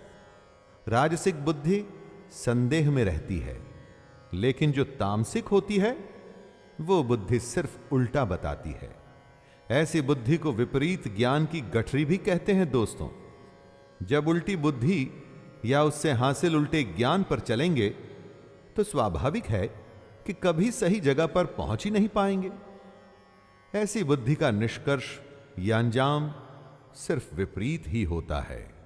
राजसिक बुद्धि संदेह में रहती है, लेकिन जो तामसिक होती है वो बुद्धि सिर्फ उल्टा बताती है। ऐसी बुद्धि को विपरीत ज्ञान की गठरी भी कहते हैं दोस्तों। जब उल्टी बुद्धि या उससे हासिल उल्टे ज्ञान पर चलेंगे तो स्वाभाविक है कि कभी सही जगह पर पहुंच ही नहीं पाएंगे। ऐसी बुद्धि का निष्कर्ष या अंजाम सिर्फ विपरीत ही होता है।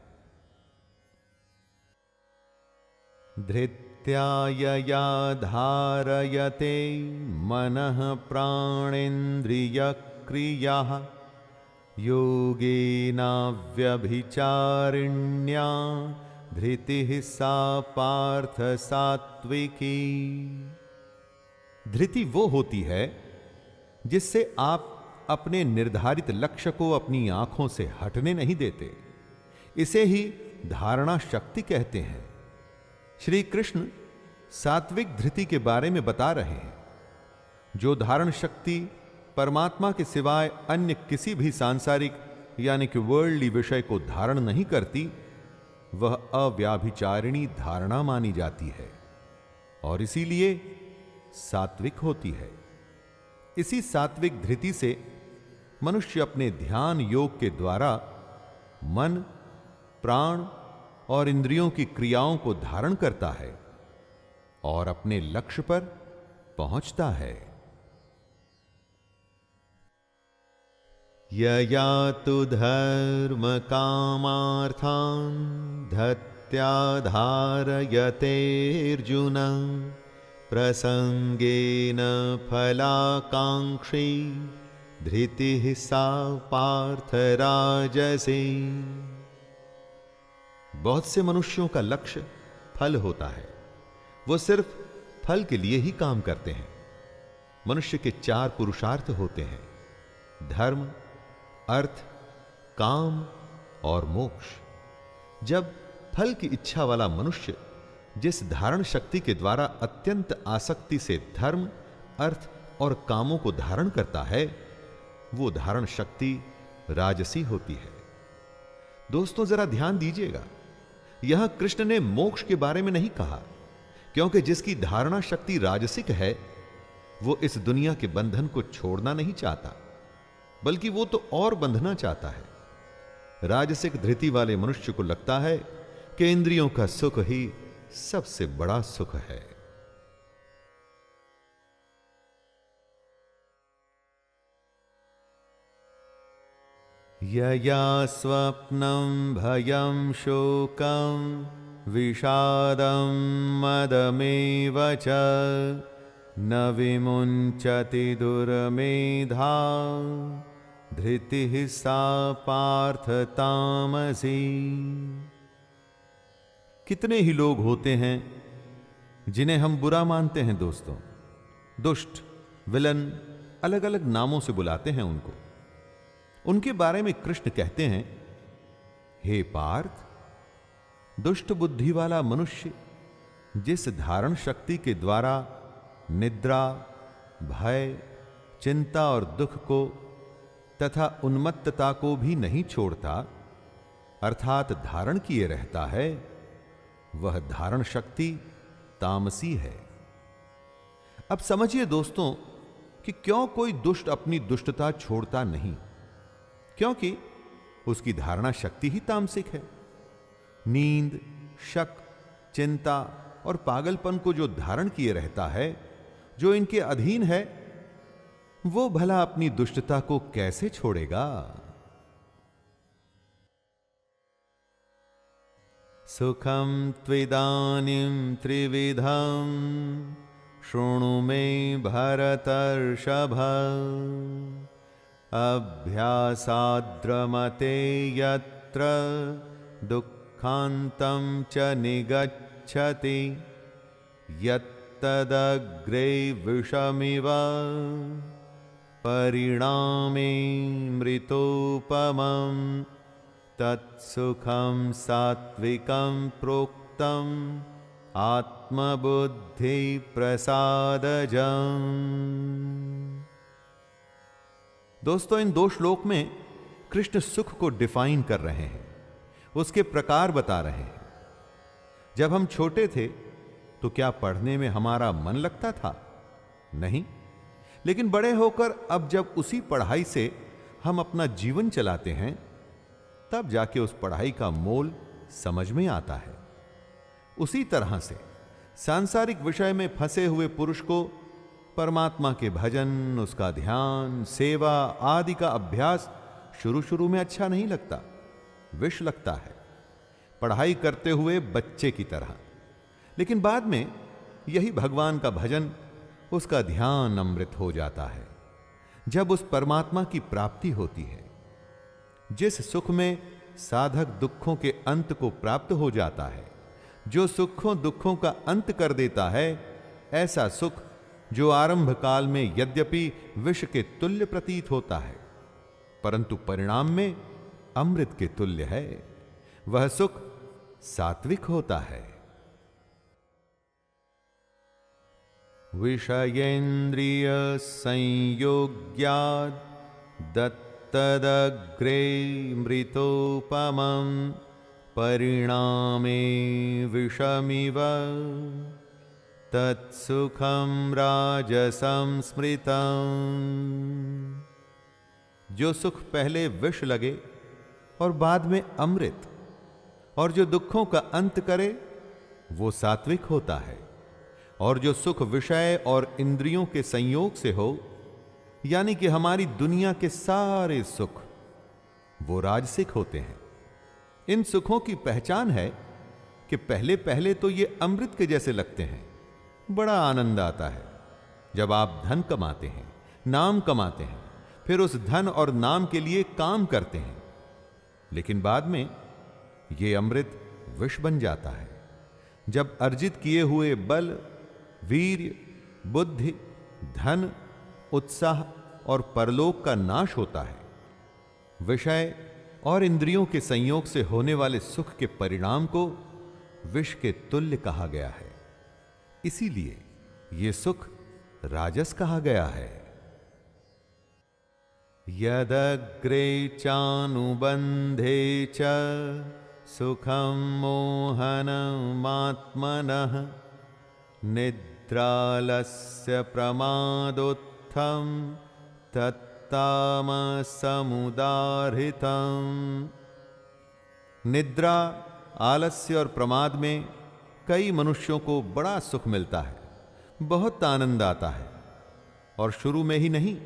धृत्या यया धारयते मनः प्राणेन्द्रियक्रियाः योगेनाव्यभिचारिण्या धृतिः सा पार्थ सात्विकी। धृति वो होती है जिससे आप अपने निर्धारित लक्ष्य को अपनी आंखों से हटने नहीं देते। इसे ही धारणा शक्ति कहते हैं। श्री कृष्ण सात्विक धृति के बारे में बता रहे हैं। जो धारण शक्ति परमात्मा के सिवाय अन्य किसी भी सांसारिक यानी कि वर्ल्डली विषय को धारण नहीं करती, वह अव्याभिचारिणी धारणा मानी जाती है और इसीलिए सात्विक होती है। इसी सात्विक धृति से मनुष्य अपने ध्यान योग के द्वारा मन, प्राण और इंद्रियों की क्रियाओं को धारण करता है और अपने लक्ष्य पर पहुंचता है। यया तु धर्म कामार्थान् धत्या धारयतेऽर्जुन प्रसंगेन फलाकांक्षी धृतिः सा पार्थ राजसी। बहुत से मनुष्यों का लक्ष्य फल होता है। वो सिर्फ फल के लिए ही काम करते हैं। मनुष्य के 4 पुरुषार्थ होते हैं: धर्म, अर्थ, काम और मोक्ष। जब फल की इच्छा वाला मनुष्य जिस धारण शक्ति के द्वारा अत्यंत आसक्ति से धर्म, अर्थ और कामों को धारण करता है, वो धारण शक्ति राजसी होती है। दोस्तों जरा ध्यान दीजिएगा, यहां कृष्ण ने मोक्ष के बारे में नहीं कहा, क्योंकि जिसकी धारणा शक्ति राजसिक है वो इस दुनिया के बंधन को छोड़ना नहीं चाहता, बल्कि वो तो और बंधना चाहता है। राजसिक धृति वाले मनुष्य को लगता है कि इंद्रियों का सुख ही सबसे बड़ा सुख है। यया स्वप्नं भयं शोकं विषादं मदमेव च न विमुञ्चति दुर्मेधा धृतिः सा पार्थ तामसी। कितने ही लोग होते हैं जिन्हें हम बुरा मानते हैं दोस्तों। दुष्ट, विलन, अलग अलग नामों से बुलाते हैं उनको। उनके बारे में कृष्ण कहते हैं, हे पार्थ, दुष्ट बुद्धि वाला मनुष्य जिस धारण शक्ति के द्वारा निद्रा, भय, चिंता और दुख को तथा उन्मत्तता को भी नहीं छोड़ता, अर्थात धारण किए रहता है, वह धारण शक्ति तामसी है। अब समझिए दोस्तों कि क्यों कोई दुष्ट अपनी दुष्टता छोड़ता नहीं, क्योंकि उसकी धारणा शक्ति ही तामसिक है। नींद, शक, चिंता और पागलपन को जो धारण किए रहता है, जो इनके अधीन है, वो भला अपनी दुष्टता को कैसे छोड़ेगा। सुखम त्विदानीं त्रिविधम शृणु मे भरतर्षभ अभ्यासाद्रमते यत्र दुःखान्तं च निगच्छति यत्तदग्रे विषमिव परिणामे मृतोपमं तत्सुखं सात्विकं प्रोक्तम् आत्मबुद्धि प्रसादजम्। दोस्तों, इन दो श्लोक में कृष्ण सुख को डिफाइन कर रहे हैं, उसके प्रकार बता रहे हैं। जब हम छोटे थे तो क्या पढ़ने में हमारा मन लगता था? नहीं। लेकिन बड़े होकर अब जब उसी पढ़ाई से हम अपना जीवन चलाते हैं, तब जाके उस पढ़ाई का मोल समझ में आता है। उसी तरह से सांसारिक विषय में फंसे हुए पुरुष को परमात्मा के भजन, उसका ध्यान, सेवा आदि का अभ्यास शुरू शुरू में अच्छा नहीं लगता, विष लगता है, पढ़ाई करते हुए बच्चे की तरह। लेकिन बाद में यही भगवान का भजन, उसका ध्यान अमृत हो जाता है। जब उस परमात्मा की प्राप्ति होती है, जिस सुख में साधक दुखों के अंत को प्राप्त हो जाता है, जो सुखों दुखों का अंत कर देता है, ऐसा सुख जो आरंभ काल में यद्यपि विष के तुल्य प्रतीत होता है, परंतु परिणाम में अमृत के तुल्य है, वह सुख सात्विक होता है। विषयेन्द्रिय संयोग्याद् दत्तदग्रे मृतोपमं परिणामे विषमिव तत्सुखं राजसं स्मृतम्। जो सुख पहले विष लगे और बाद में अमृत, और जो दुखों का अंत करे, वो सात्विक होता है। और जो सुख विषय और इंद्रियों के संयोग से हो, यानी कि हमारी दुनिया के सारे सुख, वो राजसिक होते हैं। इन सुखों की पहचान है कि पहले पहले तो ये अमृत के जैसे लगते हैं, बड़ा आनंद आता है जब आप धन कमाते हैं, नाम कमाते हैं, फिर उस धन और नाम के लिए काम करते हैं। लेकिन बाद में ये अमृत विष बन जाता है, जब अर्जित किए हुए बल, वीर्य, बुद्धि, धन, उत्साह और परलोक का नाश होता है। विषय और इंद्रियों के संयोग से होने वाले सुख के परिणाम को विष के तुल्य कहा गया है। इसीलिए ये सुख राजस कहा गया है। यदग्रे चानुबंधे च सुखं मोहनमात्मनः निद्रालस्य प्रमादोत्थं तत्तामसमुदाहृतम्। निद्रा, आलस्य और प्रमाद में कई मनुष्यों को बड़ा सुख मिलता है, बहुत आनंद आता है, और शुरू में ही नहीं,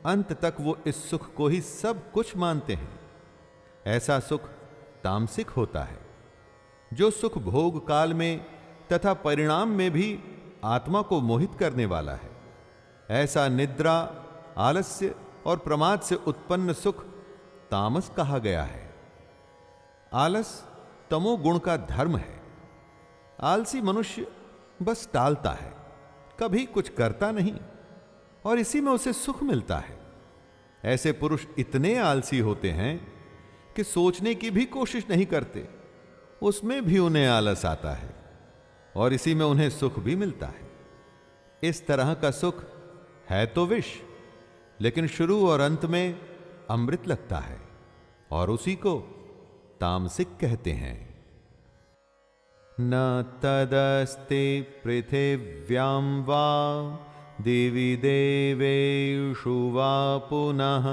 अंत तक वो इस सुख को ही सब कुछ मानते हैं। ऐसा सुख तामसिक होता है। जो सुख भोग काल में तथा परिणाम में भी आत्मा को मोहित करने वाला है, ऐसा निद्रा, आलस्य और प्रमाद से उत्पन्न सुख तामस कहा गया है। आलस तमोगुण का धर्म है। आलसी मनुष्य बस टालता है, कभी कुछ करता नहीं, और इसी में उसे सुख मिलता है। ऐसे पुरुष इतने आलसी होते हैं कि सोचने की भी कोशिश नहीं करते, उसमें भी उन्हें आलस आता है और इसी में उन्हें सुख भी मिलता है। इस तरह का सुख है तो विष, लेकिन शुरू और अंत में अमृत लगता है और उसी को तामसिक कहते हैं। न तदस्ति पृथिव्यां वा दिवि देवेषु वा पुनः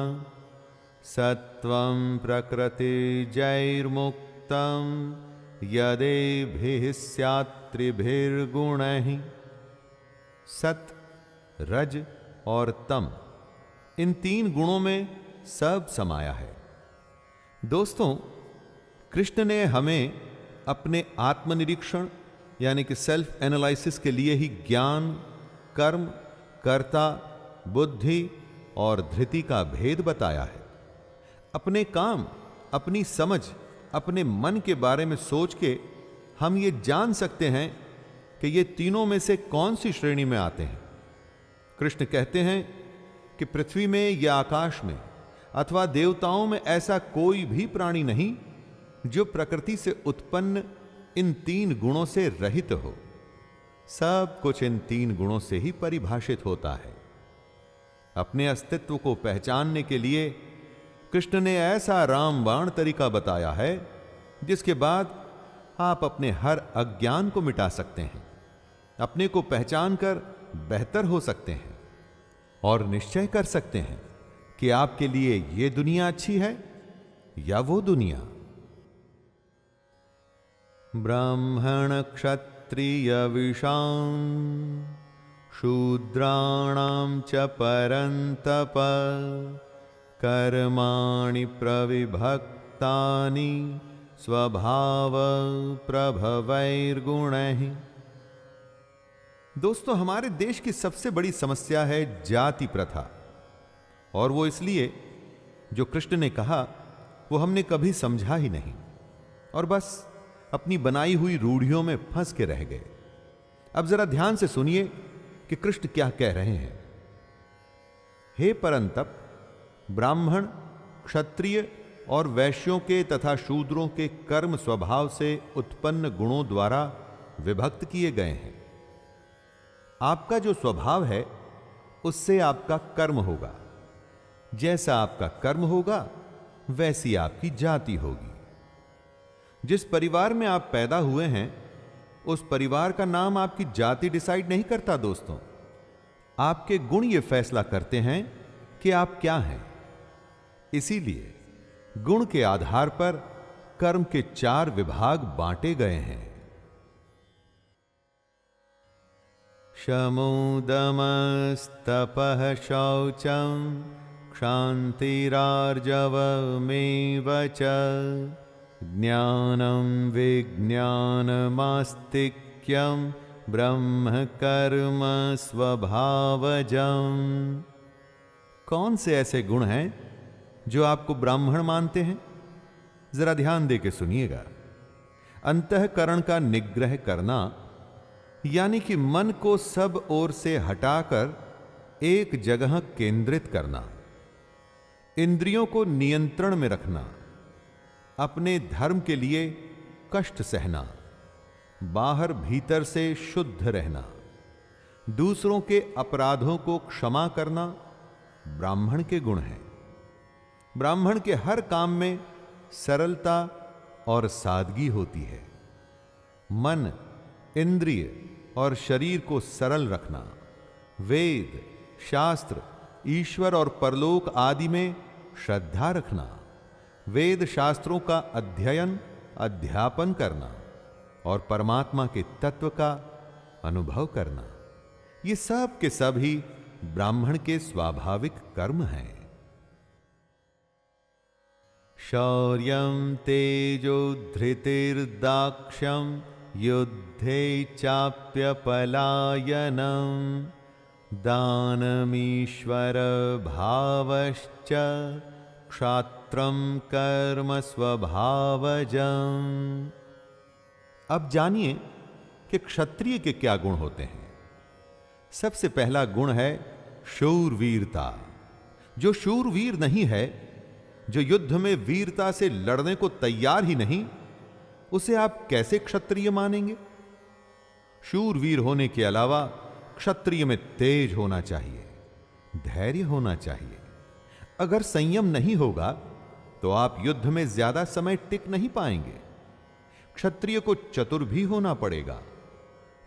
सत्वं प्रकृतिजैर्मुक्तं यदेभिः स्यात् त्रिभिर्गुणैः। सत, रज और तम, इन तीन गुणों में सब समाया है। दोस्तों, कृष्ण ने हमें अपने आत्मनिरीक्षण यानी कि सेल्फ एनालिसिस के लिए ही ज्ञान, कर्म, कर्ता, बुद्धि और धृति का भेद बताया है। अपने काम, अपनी समझ, अपने मन के बारे में सोच के हम ये जान सकते हैं कि ये तीनों में से कौन सी श्रेणी में आते हैं। कृष्ण कहते हैं कि पृथ्वी में या आकाश में अथवा देवताओं में ऐसा कोई भी प्राणी नहीं जो प्रकृति से उत्पन्न इन तीन गुणों से रहित हो। सब कुछ इन तीन गुणों से ही परिभाषित होता है। अपने अस्तित्व को पहचानने के लिए कृष्ण ने ऐसा रामबाण तरीका बताया है जिसके बाद आप अपने हर अज्ञान को मिटा सकते हैं, अपने को पहचान कर बेहतर हो सकते हैं और निश्चय कर सकते हैं कि आपके लिए यह दुनिया अच्छी है या वो दुनिया। ब्राह्मण क्षत्रिय विषां शूद्राणां च परन्तप कर्माणि प्रविभक्तानि स्वभाव प्रभवैर्गुणैः। दोस्तों, हमारे देश की सबसे बड़ी समस्या है जाति प्रथा, और वो इसलिए जो कृष्ण ने कहा वो हमने कभी समझा ही नहीं और बस अपनी बनाई हुई रूढ़ियों में फंस के रह गए। अब जरा ध्यान से सुनिए कि कृष्ण क्या कह रहे हैं। हे परंतप, ब्राह्मण, क्षत्रिय और वैश्यों के तथा शूद्रों के कर्म स्वभाव से उत्पन्न गुणों द्वारा विभक्त किए गए हैं। आपका जो स्वभाव है उससे आपका कर्म होगा। जैसा आपका कर्म होगा वैसी आपकी जाति होगी। जिस परिवार में आप पैदा हुए हैं उस परिवार का नाम आपकी जाति डिसाइड नहीं करता दोस्तों। आपके गुण ये फैसला करते हैं कि आप क्या हैं। इसीलिए गुण के आधार पर कर्म के 4 विभाग बांटे गए हैं। शमो दमस्तपः शौचं क्षान्तिरार्जवमेव च ज्ञानं विज्ञानमास्तिक्यं ब्रह्म कर्म स्वभावजम्। कौन से ऐसे गुण हैं जो आपको ब्राह्मण मानते हैं? जरा ध्यान दे के सुनिएगा। अंतःकरण का निग्रह करना यानी कि मन को सब ओर से हटाकर एक जगह केंद्रित करना, इंद्रियों को नियंत्रण में रखना, अपने धर्म के लिए कष्ट सहना, बाहर भीतर से शुद्ध रहना, दूसरों के अपराधों को क्षमा करना ब्राह्मण के गुण हैं। ब्राह्मण के हर काम में सरलता और सादगी होती है। मन, इंद्रिय और शरीर को सरल रखना, वेद, शास्त्र, ईश्वर और परलोक आदि में श्रद्धा रखना, वेद शास्त्रों का अध्ययन, अध्यापन करना और परमात्मा के तत्व का अनुभव करना, ये सब के सब ही ब्राह्मण के स्वाभाविक कर्म हैं। शौर्यं तेजो धृतिर्दाक्ष्यं युद्धे चाप्यपलायनं दानमीश्वर भावश्च क्षात्रं कर्म स्वभावजम्। अब जानिए कि क्षत्रिय के क्या गुण होते हैं। सबसे पहला गुण है शूरवीरता। जो शूरवीर नहीं है, जो युद्ध में वीरता से लड़ने को तैयार ही नहीं, उसे आप कैसे क्षत्रिय मानेंगे? शूरवीर होने के अलावा क्षत्रिय में तेज होना चाहिए, धैर्य होना चाहिए। अगर संयम नहीं होगा तो आप युद्ध में ज्यादा समय टिक नहीं पाएंगे। क्षत्रिय को चतुर भी होना पड़ेगा।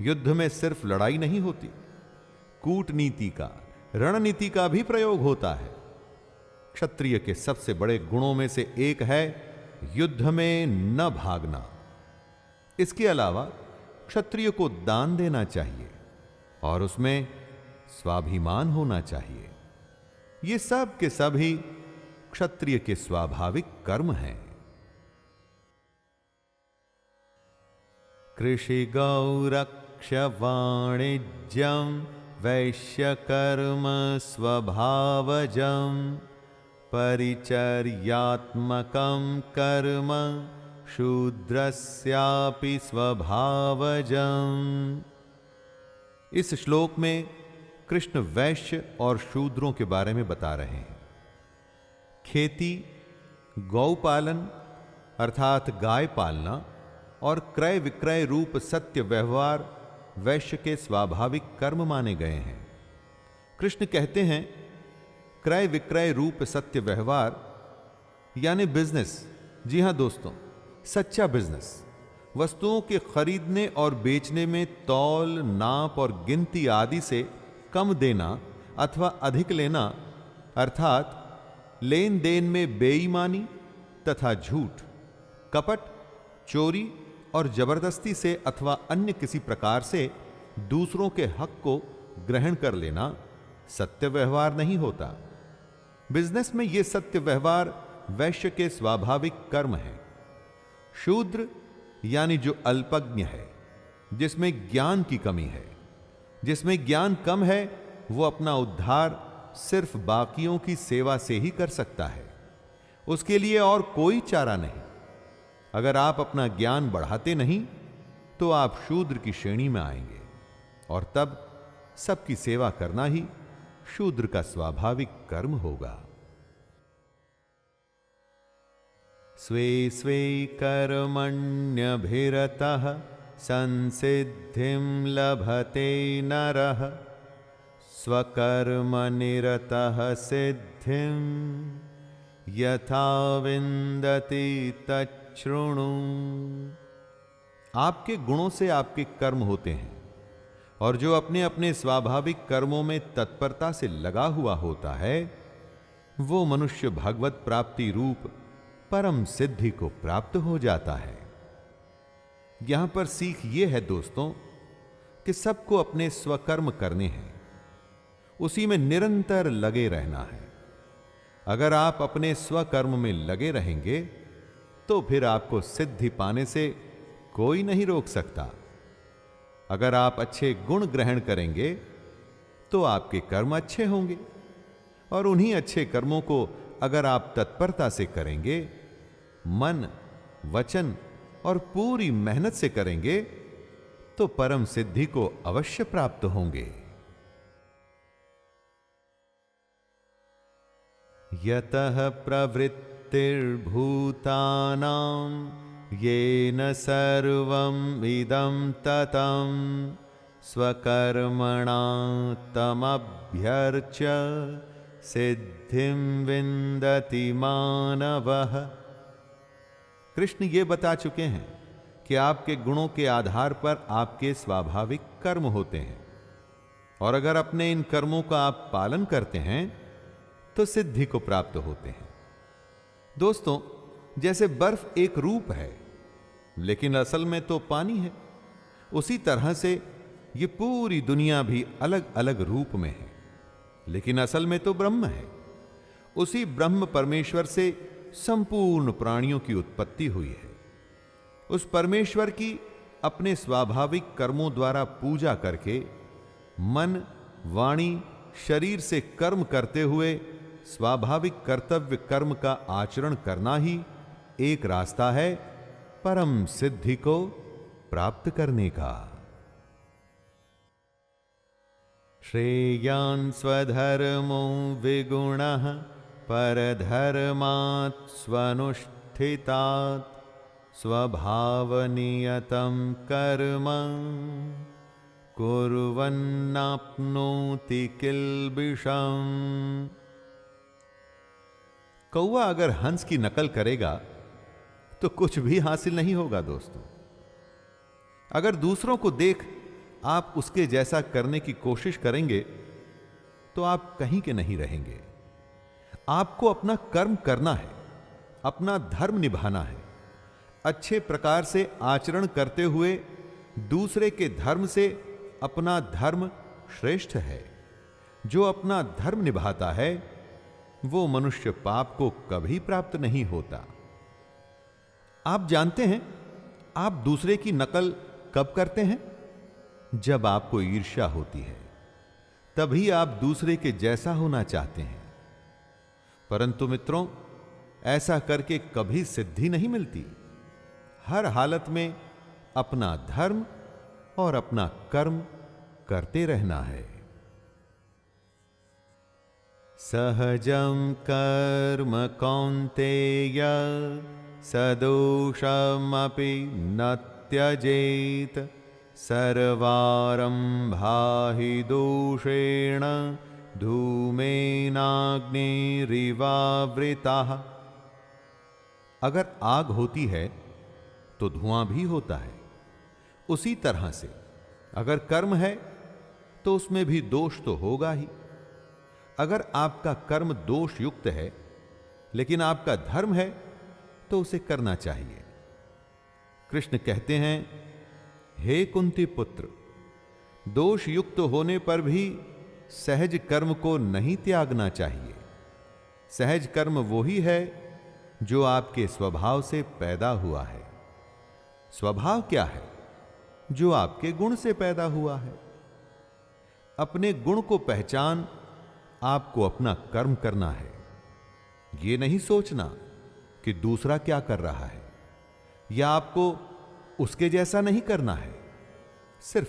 युद्ध में सिर्फ लड़ाई नहीं होती, कूटनीति का, रणनीति का भी प्रयोग होता है। क्षत्रिय के सबसे बड़े गुणों में से एक है युद्ध में न भागना। इसके अलावा क्षत्रिय को दान देना चाहिए और उसमें स्वाभिमान होना चाहिए। ये सब के सभी क्षत्रिय के स्वाभाविक कर्म हैं। कृषि गौरक्ष वाणिज्यम वैश्य कर्म स्वभावजम परिचर्यात्मकं कर्म शूद्रस्यापि स्वभावजम्। इस श्लोक में कृष्ण वैश्य और शूद्रों के बारे में बता रहे हैं। खेती, गौपालन अर्थात गाय पालना और क्रय विक्रय रूप सत्य व्यवहार वैश्य के स्वाभाविक कर्म माने गए हैं। कृष्ण कहते हैं क्रय विक्रय रूप सत्य व्यवहार यानी बिजनेस। जी हां दोस्तों, सच्चा बिजनेस वस्तुओं के खरीदने और बेचने में तौल, नाप और गिनती आदि से कम देना अथवा अधिक लेना, अर्थात लेन देन में बेईमानी तथा झूठ, कपट, चोरी और जबरदस्ती से अथवा अन्य किसी प्रकार से दूसरों के हक को ग्रहण कर लेना सत्य व्यवहार नहीं होता। बिजनेस में यह सत्य व्यवहार वैश्य के स्वाभाविक कर्म है। शूद्र यानी जो अल्पज्ञ है, जिसमें ज्ञान की कमी है, जिसमें ज्ञान कम है, वो अपना उद्धार सिर्फ बाकियों की सेवा से ही कर सकता है। उसके लिए और कोई चारा नहीं। अगर आप अपना ज्ञान बढ़ाते नहीं तो आप शूद्र की श्रेणी में आएंगे और तब सबकी सेवा करना ही शूद्र का स्वाभाविक कर्म होगा। स्वे स्वे कर्मण्यभिरतः संसिद्धिं लभते नरः स्वकर्मनिरतः सिद्धिं यथा विन्दति तच्छृणु। आपके गुणों से आपके कर्म होते हैं और जो अपने अपने स्वाभाविक कर्मों में तत्परता से लगा हुआ होता है वो मनुष्य भगवत प्राप्ति रूप परम सिद्धि को प्राप्त हो जाता है। यहां पर सीख यह है दोस्तों कि सबको अपने स्वकर्म करने हैं, उसी में निरंतर लगे रहना है। अगर आप अपने स्वकर्म में लगे रहेंगे तो फिर आपको सिद्धि पाने से कोई नहीं रोक सकता। अगर आप अच्छे गुण ग्रहण करेंगे तो आपके कर्म अच्छे होंगे और उन्हीं अच्छे कर्मों को अगर आप तत्परता से करेंगे, मन, वचन और पूरी मेहनत से करेंगे तो परम सिद्धि को अवश्य प्राप्त होंगे। यतः प्रवृत्तिर्भूतानां येन सर्वं इदं ततं स्वकर्मणा तमभ्यर्च्य सिद्धिं विन्दति मानवः। कृष्ण ये बता चुके हैं कि आपके गुणों के आधार पर आपके स्वाभाविक कर्म होते हैं और अगर अपने इन कर्मों का आप पालन करते हैं तो सिद्धि को प्राप्त होते हैं। दोस्तों, जैसे बर्फ एक रूप है लेकिन असल में तो पानी है, उसी तरह से ये पूरी दुनिया भी अलग अलग रूप में है लेकिन असल में तो ब्रह्म है। उसी ब्रह्म परमेश्वर से संपूर्ण प्राणियों की उत्पत्ति हुई है। उस परमेश्वर की अपने स्वाभाविक कर्मों द्वारा पूजा करके मन, वाणी, शरीर से कर्म करते हुए स्वाभाविक कर्तव्य कर्म का आचरण करना ही एक रास्ता है परम सिद्धि को प्राप्त करने का। श्रेयान् स्वधर्मो विगुणः परधर्मात् स्वनुष्ठितात् स्वभावनियतं कर्म कुर्वन्नाप्नोति किल्बिषम्। कौवा अगर हंस की नकल करेगा तो कुछ भी हासिल नहीं होगा दोस्तों। अगर दूसरों को देख आप उसके जैसा करने की कोशिश करेंगे तो आप कहीं के नहीं रहेंगे। आपको अपना कर्म करना है, अपना धर्म निभाना है। अच्छे प्रकार से आचरण करते हुए दूसरे के धर्म से अपना धर्म श्रेष्ठ है। जो अपना धर्म निभाता है वो मनुष्य पाप को कभी प्राप्त नहीं होता। आप जानते हैं आप दूसरे की नकल कब करते हैं? जब आपको ईर्ष्या होती है तभी आप दूसरे के जैसा होना चाहते हैं। परंतु मित्रों, ऐसा करके कभी सिद्धि नहीं मिलती। हर हालत में अपना धर्म और अपना कर्म करते रहना है। सहजं कर्म कौन्तेय सदोषमपि न त्यजेत सर्वारंभा हि दोषेण धूमेनाग्निरिवावृताः। अगर आग होती है तो धुआं भी होता है। उसी तरह से अगर कर्म है तो उसमें भी दोष तो होगा ही। अगर आपका कर्म दोष युक्त है लेकिन आपका धर्म है तो उसे करना चाहिए। कृष्ण कहते हैं, हे कुंती पुत्र, दोष युक्त होने पर भी सहज कर्म को नहीं त्यागना चाहिए। सहज कर्म वही है जो आपके स्वभाव से पैदा हुआ है। स्वभाव क्या है? जो आपके गुण से पैदा हुआ है। अपने गुण को पहचान आपको अपना कर्म करना है। यह नहीं सोचना कि दूसरा क्या कर रहा है या आपको उसके जैसा नहीं करना है। सिर्फ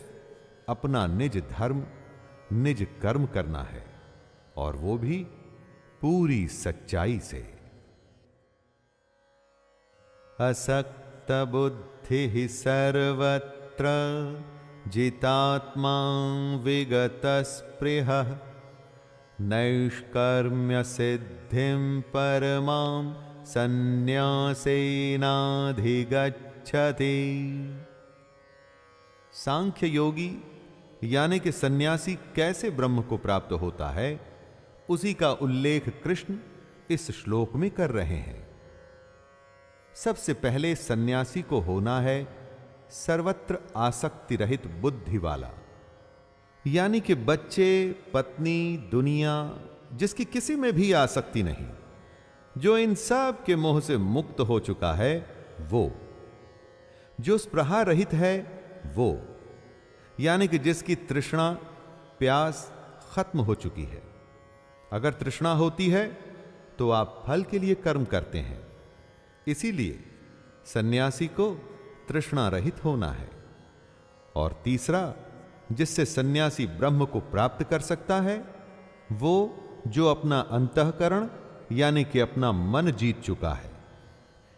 अपना निज धर्म, निज कर्म करना है, और वो भी पूरी सच्चाई से। असक्त बुद्धि सर्वत्र जितात्मा विगत स्पृहः नैष्कर्म्य सिद्धिं परमां संन्यासेनाधिगच्छति। सांख्य योगी यानी कि सन्यासी कैसे ब्रह्म को प्राप्त होता है, उसी का उल्लेख कृष्ण इस श्लोक में कर रहे हैं। सबसे पहले सन्यासी को होना है सर्वत्र आसक्ति रहित बुद्धि वाला, यानी कि बच्चे, पत्नी, दुनिया, जिसकी किसी में भी आसक्ति नहीं, जो इन सब के मोह से मुक्त हो चुका है, वो जो स्पृहा रहित है, वो यानी कि जिसकी तृष्णा, प्यास खत्म हो चुकी है। अगर तृष्णा होती है तो आप फल के लिए कर्म करते हैं। इसीलिए सन्यासी को तृष्णा रहित होना है। और तीसरा, जिससे सन्यासी ब्रह्म को प्राप्त कर सकता है, वो जो अपना अंतःकरण यानी कि अपना मन जीत चुका है।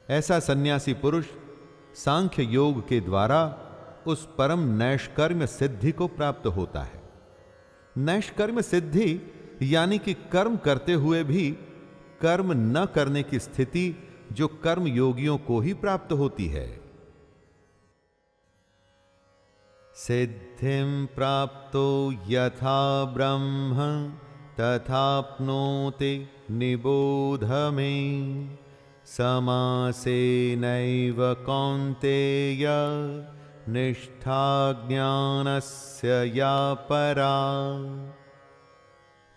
ऐसा सन्यासी पुरुष सांख्य योग के द्वारा उस परम नैष्कर्म्य सिद्धि को प्राप्त होता है। नैष्कर्म्य सिद्धि यानी कि कर्म करते हुए भी कर्म न करने की स्थिति, जो कर्म योगियों को ही प्राप्त होती है। सिद्धिं प्राप्तो यथा ब्रह्म तथाप्नोति निबोध मे समासेनैव कौन्तेय निष्ठा ज्ञानस्य या परा।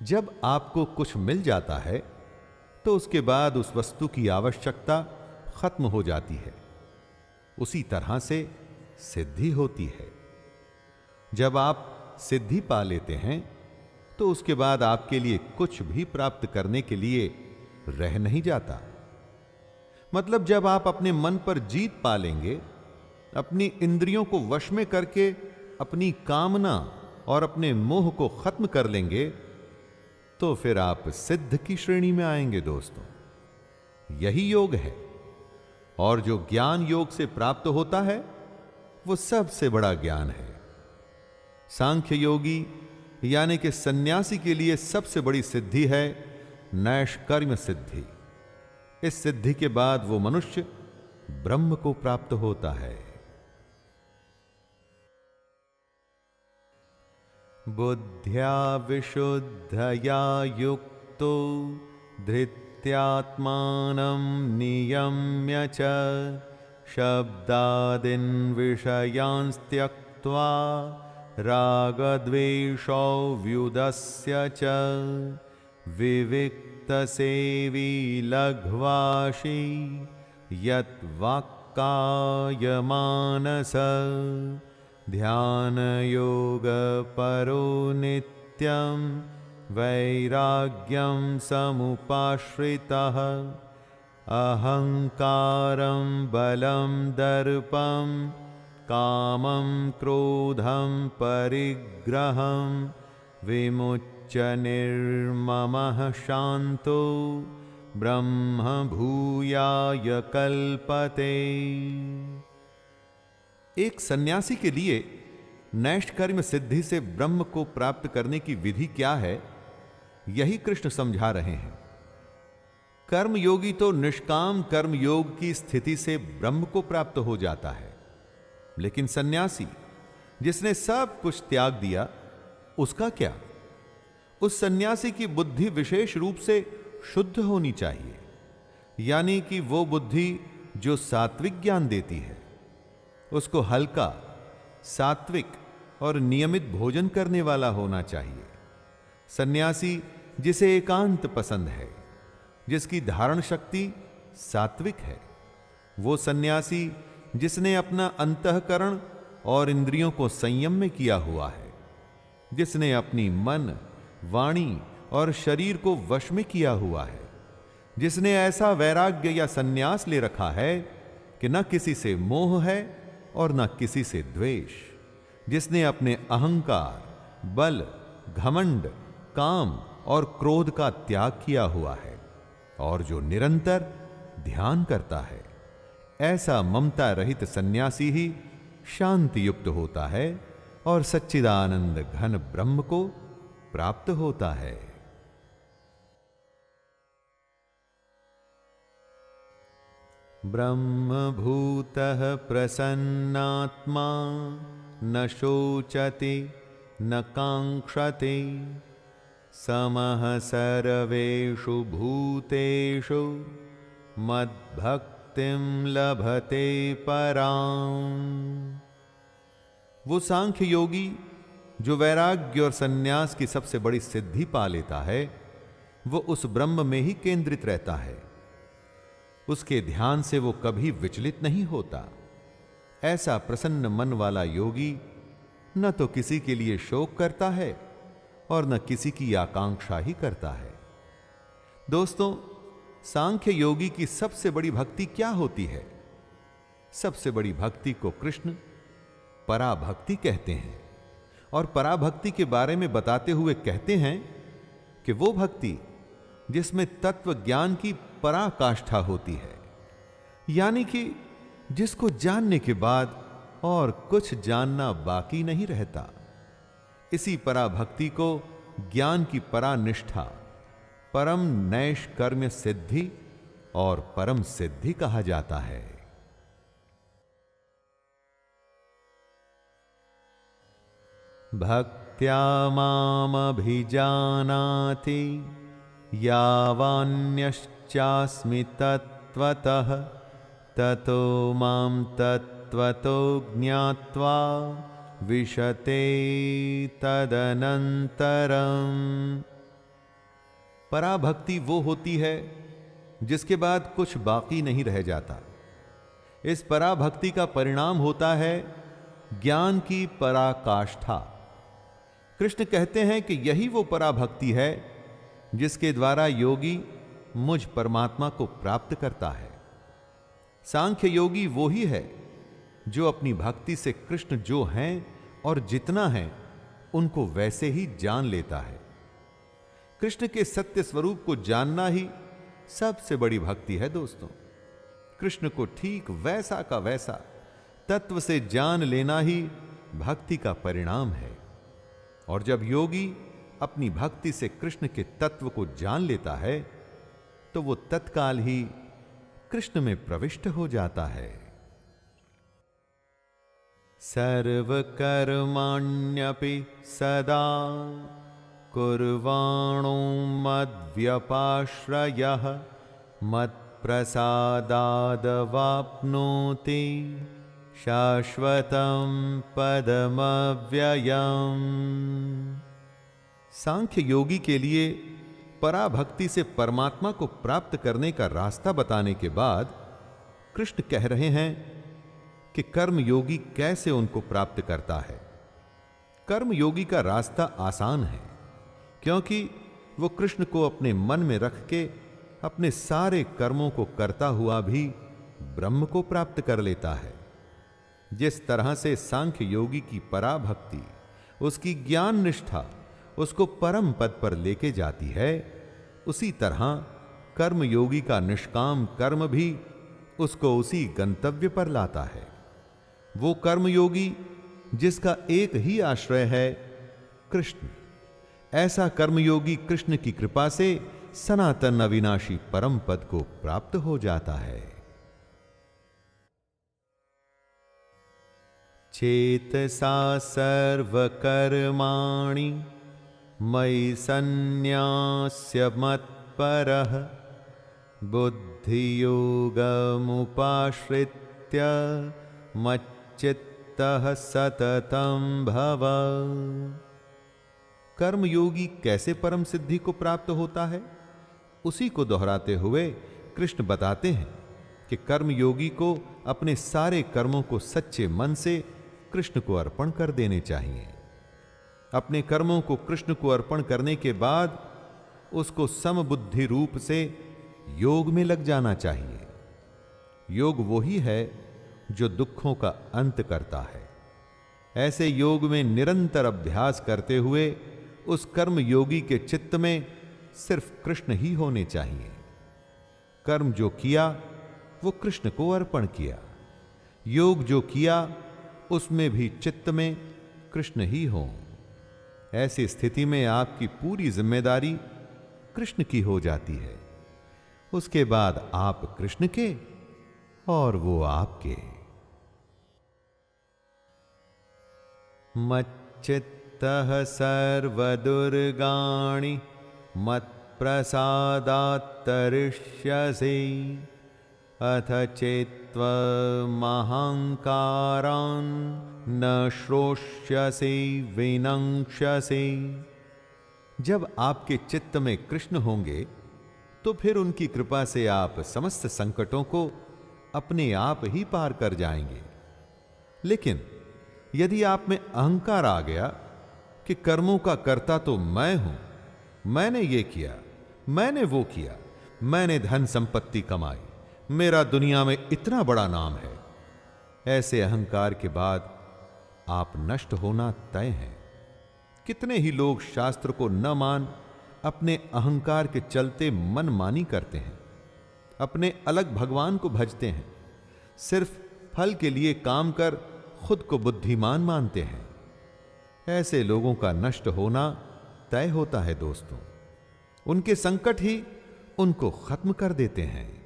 जब आपको कुछ मिल जाता है तो उसके बाद उस वस्तु की आवश्यकता खत्म हो जाती है। उसी तरह से सिद्धि होती है। जब आप सिद्धि पा लेते हैं तो उसके बाद आपके लिए कुछ भी प्राप्त करने के लिए रह नहीं जाता। मतलब जब आप अपने मन पर जीत पा लेंगे, अपनी इंद्रियों को वश में करके अपनी कामना और अपने मोह को खत्म कर लेंगे, तो फिर आप सिद्ध की श्रेणी में आएंगे। दोस्तों, यही योग है। और जो ज्ञान योग से प्राप्त होता है वो सबसे बड़ा ज्ञान है। सांख्य योगी यानी कि सन्यासी के लिए सबसे बड़ी सिद्धि है नैष्कर्म्य सिद्धि। इस सिद्धि के बाद वो मनुष्य ब्रह्म को प्राप्त होता है। बुद्ध्या विशुद्धया युक्तो धृत्यात्मानं नियम्य च शब्दादीन् विषयान् त्यक्त्वा रागद्वेषौ व्युदस्य च विविक्तसेवी लघ्वाशी यत् वाक्कायमानस ध्यान योग परो नित्यं वैराग्यं समुपाश्रितः अहंकारं बलं दर्पं कामं क्रोधं परिग्रहं विमुच्य निर्ममः शांतो ब्रह्म भूयाय कल्पते। एक सन्यासी के लिए नैष्कर्म्य सिद्धि से ब्रह्म को प्राप्त करने की विधि क्या है, यही कृष्ण समझा रहे हैं। कर्म योगी तो निष्काम कर्म योग की स्थिति से ब्रह्म को प्राप्त हो जाता है, लेकिन सन्यासी जिसने सब कुछ त्याग दिया, उसका क्या? उस सन्यासी की बुद्धि विशेष रूप से शुद्ध होनी चाहिए, यानी कि वो बुद्धि जो सात्विक ज्ञान देती है। उसको हल्का, सात्विक और नियमित भोजन करने वाला होना चाहिए। सन्यासी जिसे एकांत पसंद है, जिसकी धारण शक्ति सात्विक है, वो सन्यासी जिसने अपना अंतःकरण और इंद्रियों को संयम में किया हुआ है, जिसने अपनी मन, वाणी और शरीर को वश में किया हुआ है, जिसने ऐसा वैराग्य या सन्यास ले रखा है कि न किसी से मोह है और न किसी से द्वेष, जिसने अपने अहंकार, बल, घमंड, काम और क्रोध का त्याग किया हुआ है और जो निरंतर ध्यान करता है, ऐसा ममता रहित सन्यासी ही शांति युक्त होता है और सच्चिदानंद घन ब्रह्म को प्राप्त होता है। ब्रह्मभूतः प्रसन्नात्मा न शोचति न कांक्षति समः सर्वेषु भूतेषु मद्भक्तिं लभते पराम्। वो सांख्य योगी जो वैराग्य और सन्यास की सबसे बड़ी सिद्धि पा लेता है, वो उस ब्रह्म में ही केंद्रित रहता है। उसके ध्यान से वो कभी विचलित नहीं होता। ऐसा प्रसन्न मन वाला योगी न तो किसी के लिए शोक करता है और न किसी की आकांक्षा ही करता है। दोस्तों, सांख्य योगी की सबसे बड़ी भक्ति क्या होती है? सबसे बड़ी भक्ति को कृष्ण पराभक्ति कहते हैं और पराभक्ति के बारे में बताते हुए कहते हैं कि वो भक्ति जिसमें तत्व ज्ञान की पराकाष्ठा होती है, यानी कि जिसको जानने के बाद और कुछ जानना बाकी नहीं रहता। इसी पराभक्ति को ज्ञान की परानिष्ठा, परम नैष्कर्म्य सिद्धि और परम सिद्धि कहा जाता है। भक्त्या मामभिजानाति यावान्यश्चास्मि तत्त्वतः ततो मां तत्त्वतो ज्ञात्वा विशते तदनन्तरम्। पराभक्ति वो होती है जिसके बाद कुछ बाकी नहीं रह जाता। इस पराभक्ति का परिणाम होता है ज्ञान की पराकाष्ठा। कृष्ण कहते हैं कि यही वो पराभक्ति है जिसके द्वारा योगी मुझ परमात्मा को प्राप्त करता है। सांख्य योगी वो ही है जो अपनी भक्ति से कृष्ण जो हैं और जितना है उनको वैसे ही जान लेता है। कृष्ण के सत्य स्वरूप को जानना ही सबसे बड़ी भक्ति है दोस्तों। कृष्ण को ठीक वैसा का वैसा तत्व से जान लेना ही भक्ति का परिणाम है। और जब योगी अपनी भक्ति से कृष्ण के तत्व को जान लेता है तो वो तत्काल ही कृष्ण में प्रविष्ट हो जाता है। सर्वकर्माण्यपि सदा कुर्वाणो मद्व्यपाश्रयः मत्प्रसादादवाप्नोति शाश्वतं पदमव्ययम्। सांख्य योगी के लिए पराभक्ति से परमात्मा को प्राप्त करने का रास्ता बताने के बाद कृष्ण कह रहे हैं कि कर्म योगी कैसे उनको प्राप्त करता है। कर्म योगी का रास्ता आसान है, क्योंकि वो कृष्ण को अपने मन में रख के अपने सारे कर्मों को करता हुआ भी ब्रह्म को प्राप्त कर लेता है। जिस तरह से सांख्य योगी की पराभक्ति, उसकी ज्ञान निष्ठा उसको परम पद पर लेके जाती है, उसी तरह कर्म योगी का निष्काम कर्म भी उसको उसी गंतव्य पर लाता है। वो कर्म योगी जिसका एक ही आश्रय है कृष्ण, ऐसा कर्मयोगी कृष्ण की कृपा से सनातन अविनाशी परम पद को प्राप्त हो जाता है। चेतसा सर्वकर्माणि मयि सन्न्यास्य मत्परः बुद्धियोगमुपाश्रित्य मच्चित्तः सततं भव। कर्मयोगी कैसे परम सिद्धि को प्राप्त होता है, उसी को दोहराते हुए कृष्ण बताते हैं कि कर्मयोगी को अपने सारे कर्मों को सच्चे मन से कृष्ण को अर्पण कर देने चाहिए। अपने कर्मों को कृष्ण को अर्पण करने के बाद उसको समबुद्धि रूप से योग में लग जाना चाहिए। योग वही है जो दुखों का अंत करता है। ऐसे योग में निरंतर अभ्यास करते हुए उस कर्म योगी के चित्त में सिर्फ कृष्ण ही होने चाहिए। कर्म जो किया वो कृष्ण को अर्पण किया, योग जो किया उसमें भी चित्त में कृष्ण ही हो। ऐसी स्थिति में आपकी पूरी जिम्मेदारी कृष्ण की हो जाती है। उसके बाद आप कृष्ण के और वो आपके। मच्चित्तः सर्वदुर्गाणि मत्प्रसादात् तरिष्यसि अथ चेत्त्वमहङ्कारान् न श्रोष्यसि विनङ्क्ष्यसि। जब आपके चित्त में कृष्ण होंगे तो फिर उनकी कृपा से आप समस्त संकटों को अपने आप ही पार कर जाएंगे। लेकिन यदि आप में अहंकार आ गया कि कर्मों का कर्ता तो मैं हूं, मैंने ये किया, मैंने वो किया, मैंने धन संपत्ति कमाई, मेरा दुनिया में इतना बड़ा नाम है, ऐसे अहंकार के बाद आप नष्ट होना तय हैं। कितने ही लोग शास्त्र को न मान अपने अहंकार के चलते मनमानी करते हैं, अपने अलग भगवान को भजते हैं, सिर्फ फल के लिए काम कर खुद को बुद्धिमान मानते हैं। ऐसे लोगों का नष्ट होना तय होता है दोस्तों। उनके संकट ही उनको खत्म कर देते हैं।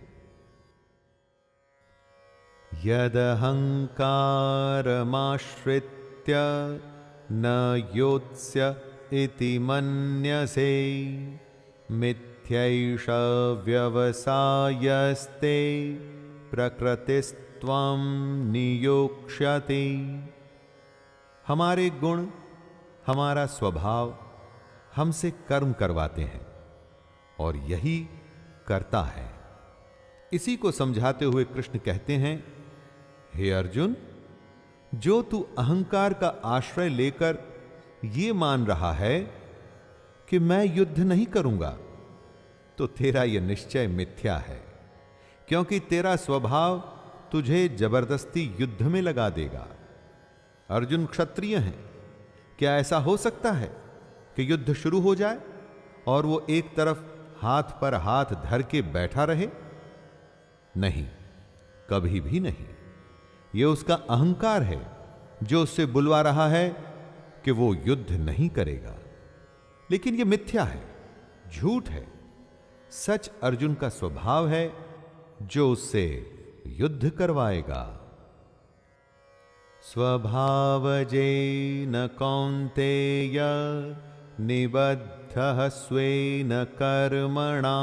यदहंकारमाश्रित्य न योत्स्य इति मन्यसे मिथ्यैष व्यवसायस्ते प्रकृतिस्त्वं नियोक्ष्यति। हमारे गुण, हमारा स्वभाव हमसे कर्म करवाते हैं और यही करता है। इसी को समझाते हुए कृष्ण कहते हैं, हे अर्जुन, जो तू अहंकार का आश्रय लेकर ये मान रहा है कि मैं युद्ध नहीं करूंगा, तो तेरा यह निश्चय मिथ्या है, क्योंकि तेरा स्वभाव तुझे जबरदस्ती युद्ध में लगा देगा। अर्जुन क्षत्रिय हैं, क्या ऐसा हो सकता है कि युद्ध शुरू हो जाए और वो एक तरफ हाथ पर हाथ धर के बैठा रहे? नहीं, कभी भी नहीं। ये उसका अहंकार है जो उससे बुलवा रहा है कि वो युद्ध नहीं करेगा। लेकिन ये मिथ्या है, झूठ है। सच अर्जुन का स्वभाव है जो उससे युद्ध करवाएगा। स्वभावजेन कौन्तेय निबद्धः स्वेन कर्मणा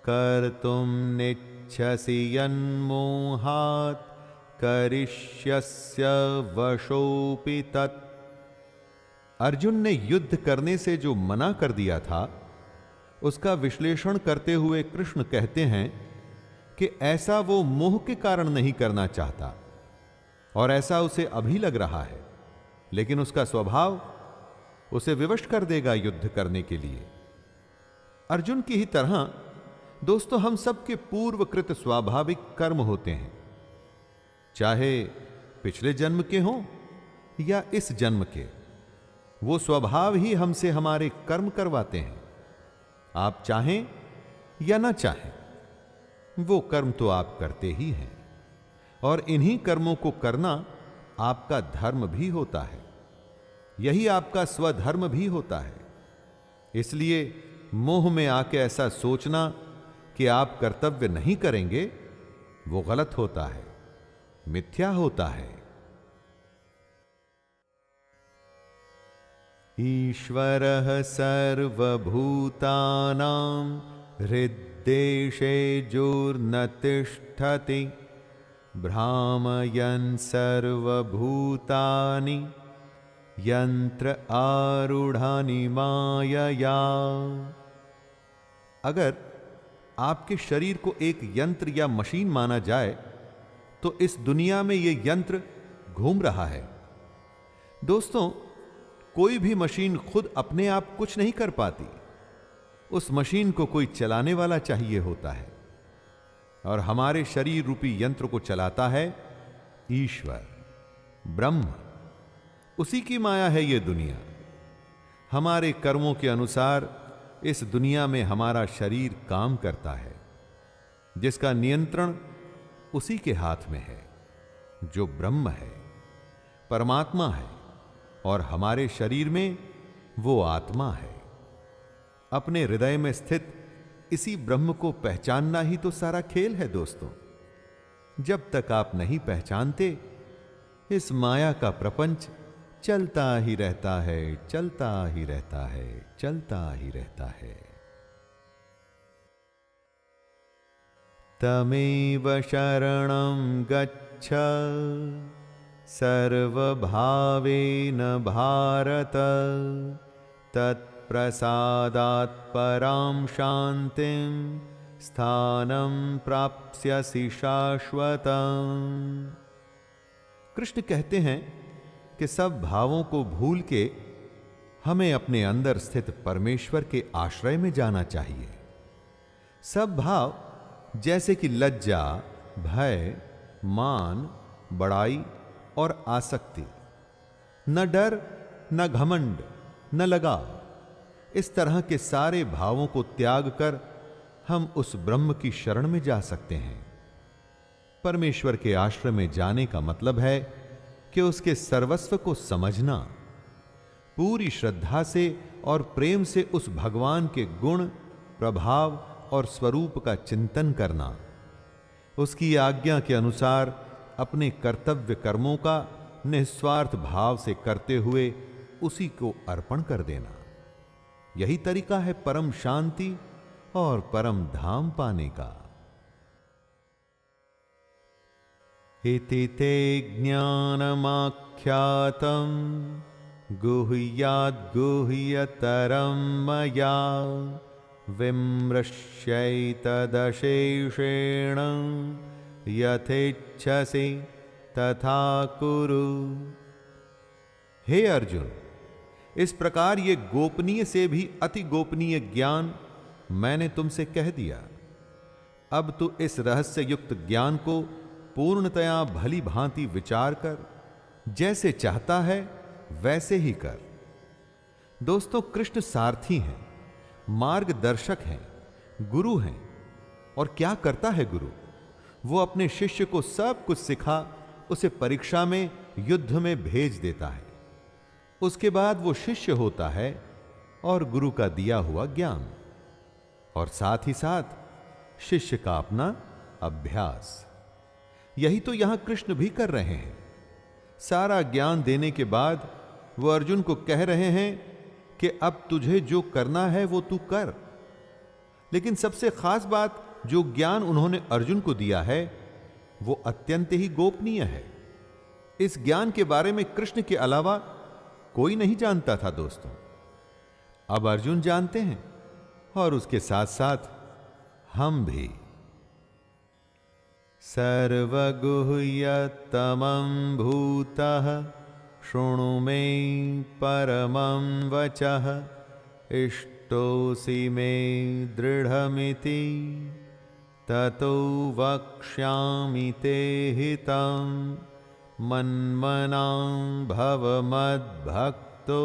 कर्तुं नेच्छसि यन्मोहात् करिष्यस्य वशोऽपि तत्। अर्जुन ने युद्ध करने से जो मना कर दिया था, उसका विश्लेषण करते हुए कृष्ण कहते हैं कि ऐसा वो मोह के कारण नहीं करना चाहता और ऐसा उसे अभी लग रहा है, लेकिन उसका स्वभाव उसे विवश कर देगा युद्ध करने के लिए। अर्जुन की ही तरह दोस्तों, हम सबके पूर्वकृत स्वाभाविक कर्म होते हैं, चाहे पिछले जन्म के हों या इस जन्म के। वो स्वभाव ही हमसे हमारे कर्म करवाते हैं। आप चाहें या ना चाहें, वो कर्म तो आप करते ही हैं, और इन्हीं कर्मों को करना आपका धर्म भी होता है। यही आपका स्वधर्म भी होता है। इसलिए मोह में आके ऐसा सोचना कि आप कर्तव्य नहीं करेंगे, वो गलत होता है, मिथ्या होता है। ईश्वरः सर्वभूतानां हृद्देशेऽर्जुन तिष्ठति भ्रामयन् सर्वभूतानि यंत्र आरूढ़ानि मायया। अगर आपके शरीर को एक यंत्र या मशीन माना जाए तो इस दुनिया में यह यंत्र घूम रहा है। दोस्तों, कोई भी मशीन खुद अपने आप कुछ नहीं कर पाती। उस मशीन को कोई चलाने वाला चाहिए होता है, और हमारे शरीर रूपी यंत्र को चलाता है ईश्वर, ब्रह्म। उसी की माया है ये दुनिया। हमारे कर्मों के अनुसार इस दुनिया में हमारा शरीर काम करता है, जिसका नियंत्रण उसी के हाथ में है, जो ब्रह्म है, परमात्मा है, और हमारे शरीर में वो आत्मा है। अपने हृदय में स्थित इसी ब्रह्म को पहचानना ही तो सारा खेल है दोस्तों। जब तक आप नहीं पहचानते, इस माया का प्रपंच चलता ही रहता है, चलता ही रहता है, चलता ही रहता है। तमेव शरणं गच्छ सर्वभावेन भारत तत्प्रसादात् परां शान्तिं स्थानं प्राप्स्यसि शाश्वतम्। कृष्ण कहते हैं कि सब भावों को भूल के हमें अपने अंदर स्थित परमेश्वर के आश्रय में जाना चाहिए। सब भाव जैसे कि लज्जा, भय, मान, बड़ाई और आसक्ति, न डर, न घमंड, न लगाव, इस तरह के सारे भावों को त्याग कर हम उस ब्रह्म की शरण में जा सकते हैं। परमेश्वर के आश्रय में जाने का मतलब है कि उसके सर्वस्व को समझना, पूरी श्रद्धा से और प्रेम से उस भगवान के गुण, प्रभाव और स्वरूप का चिंतन करना, उसकी आज्ञा के अनुसार अपने कर्तव्य कर्मों का निस्वार्थ भाव से करते हुए उसी को अर्पण कर देना। यही तरीका है परम शांति और परम धाम पाने का। इति ते ज्ञानमाख्यातं गुह्याद् गुह्यतरं मया विमृश्यैतदशेषेण यथेच्छसि तथा कुरु। हे अर्जुन, इस प्रकार ये गोपनीय से भी अति गोपनीय ज्ञान मैंने तुमसे कह दिया। अब तू इस रहस्य युक्त ज्ञान को पूर्णतया भली भांति विचार कर, जैसे चाहता है वैसे ही कर। दोस्तों, कृष्ण सारथी हैं, मार्गदर्शक हैं, गुरु हैं। और क्या करता है गुरु? वो अपने शिष्य को सब कुछ सिखा उसे परीक्षा में, युद्ध में भेज देता है। उसके बाद वो शिष्य होता है और गुरु का दिया हुआ ज्ञान, और साथ ही साथ शिष्य का अपना अभ्यास। यही तो यहां कृष्ण भी कर रहे हैं। सारा ज्ञान देने के बाद वो अर्जुन को कह रहे हैं कि अब तुझे जो करना है वो तू कर। लेकिन सबसे खास बात, जो ज्ञान उन्होंने अर्जुन को दिया है वो अत्यंत ही गोपनीय है। इस ज्ञान के बारे में कृष्ण के अलावा कोई नहीं जानता था दोस्तों। अब अर्जुन जानते हैं, और उसके साथ साथ हम भी। सर्वगुह्यतमं भूतः शृणु मे परमं वचः, इष्टोऽसि मे दृढमिति ततो वक्ष्यामि ते हितं। मन्मनां भव मद्भक्तो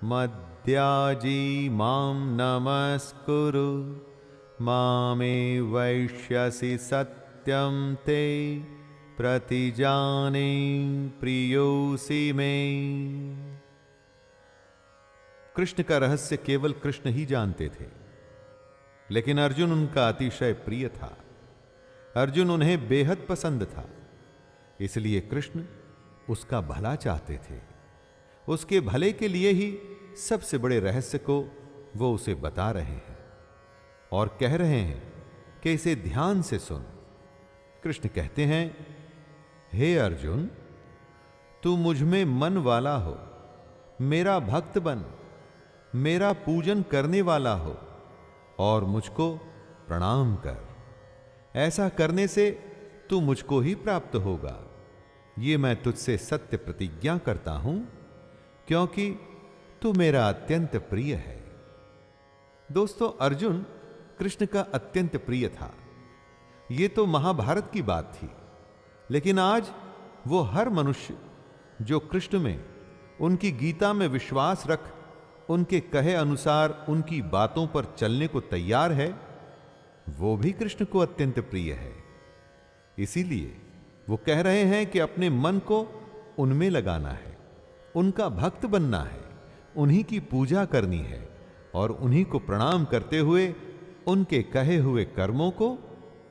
मद्याजी मां नमस्कुरु। मामे वैष्यसि सत्यं ते प्रतिजाने प्रियोऽसि मे। कृष्ण का रहस्य केवल कृष्ण ही जानते थे, लेकिन अर्जुन उनका अतिशय प्रिय था। अर्जुन उन्हें बेहद पसंद था, इसलिए कृष्ण उसका भला चाहते थे। उसके भले के लिए ही सबसे बड़े रहस्य को वो उसे बता रहे हैं और कह रहे हैं कि इसे ध्यान से सुन। कृष्ण कहते हैं, हे अर्जुन, तू मुझ में मन वाला हो, मेरा भक्त बन, मेरा पूजन करने वाला हो और मुझको प्रणाम कर। ऐसा करने से तू मुझको ही प्राप्त होगा। ये मैं तुझसे सत्य प्रतिज्ञा करता हूं, क्योंकि तू मेरा अत्यंत प्रिय है। दोस्तों, अर्जुन कृष्ण का अत्यंत प्रिय था। ये तो महाभारत की बात थी, लेकिन आज वो हर मनुष्य जो कृष्ण में, उनकी गीता में विश्वास रख, उनके कहे अनुसार उनकी बातों पर चलने को तैयार है, वो भी कृष्ण को अत्यंत प्रिय है। इसीलिए वो कह रहे हैं कि अपने मन को उनमें लगाना है, उनका भक्त बनना है, उन्हीं की पूजा करनी है और उन्हीं को प्रणाम करते हुए उनके कहे हुए कर्मों को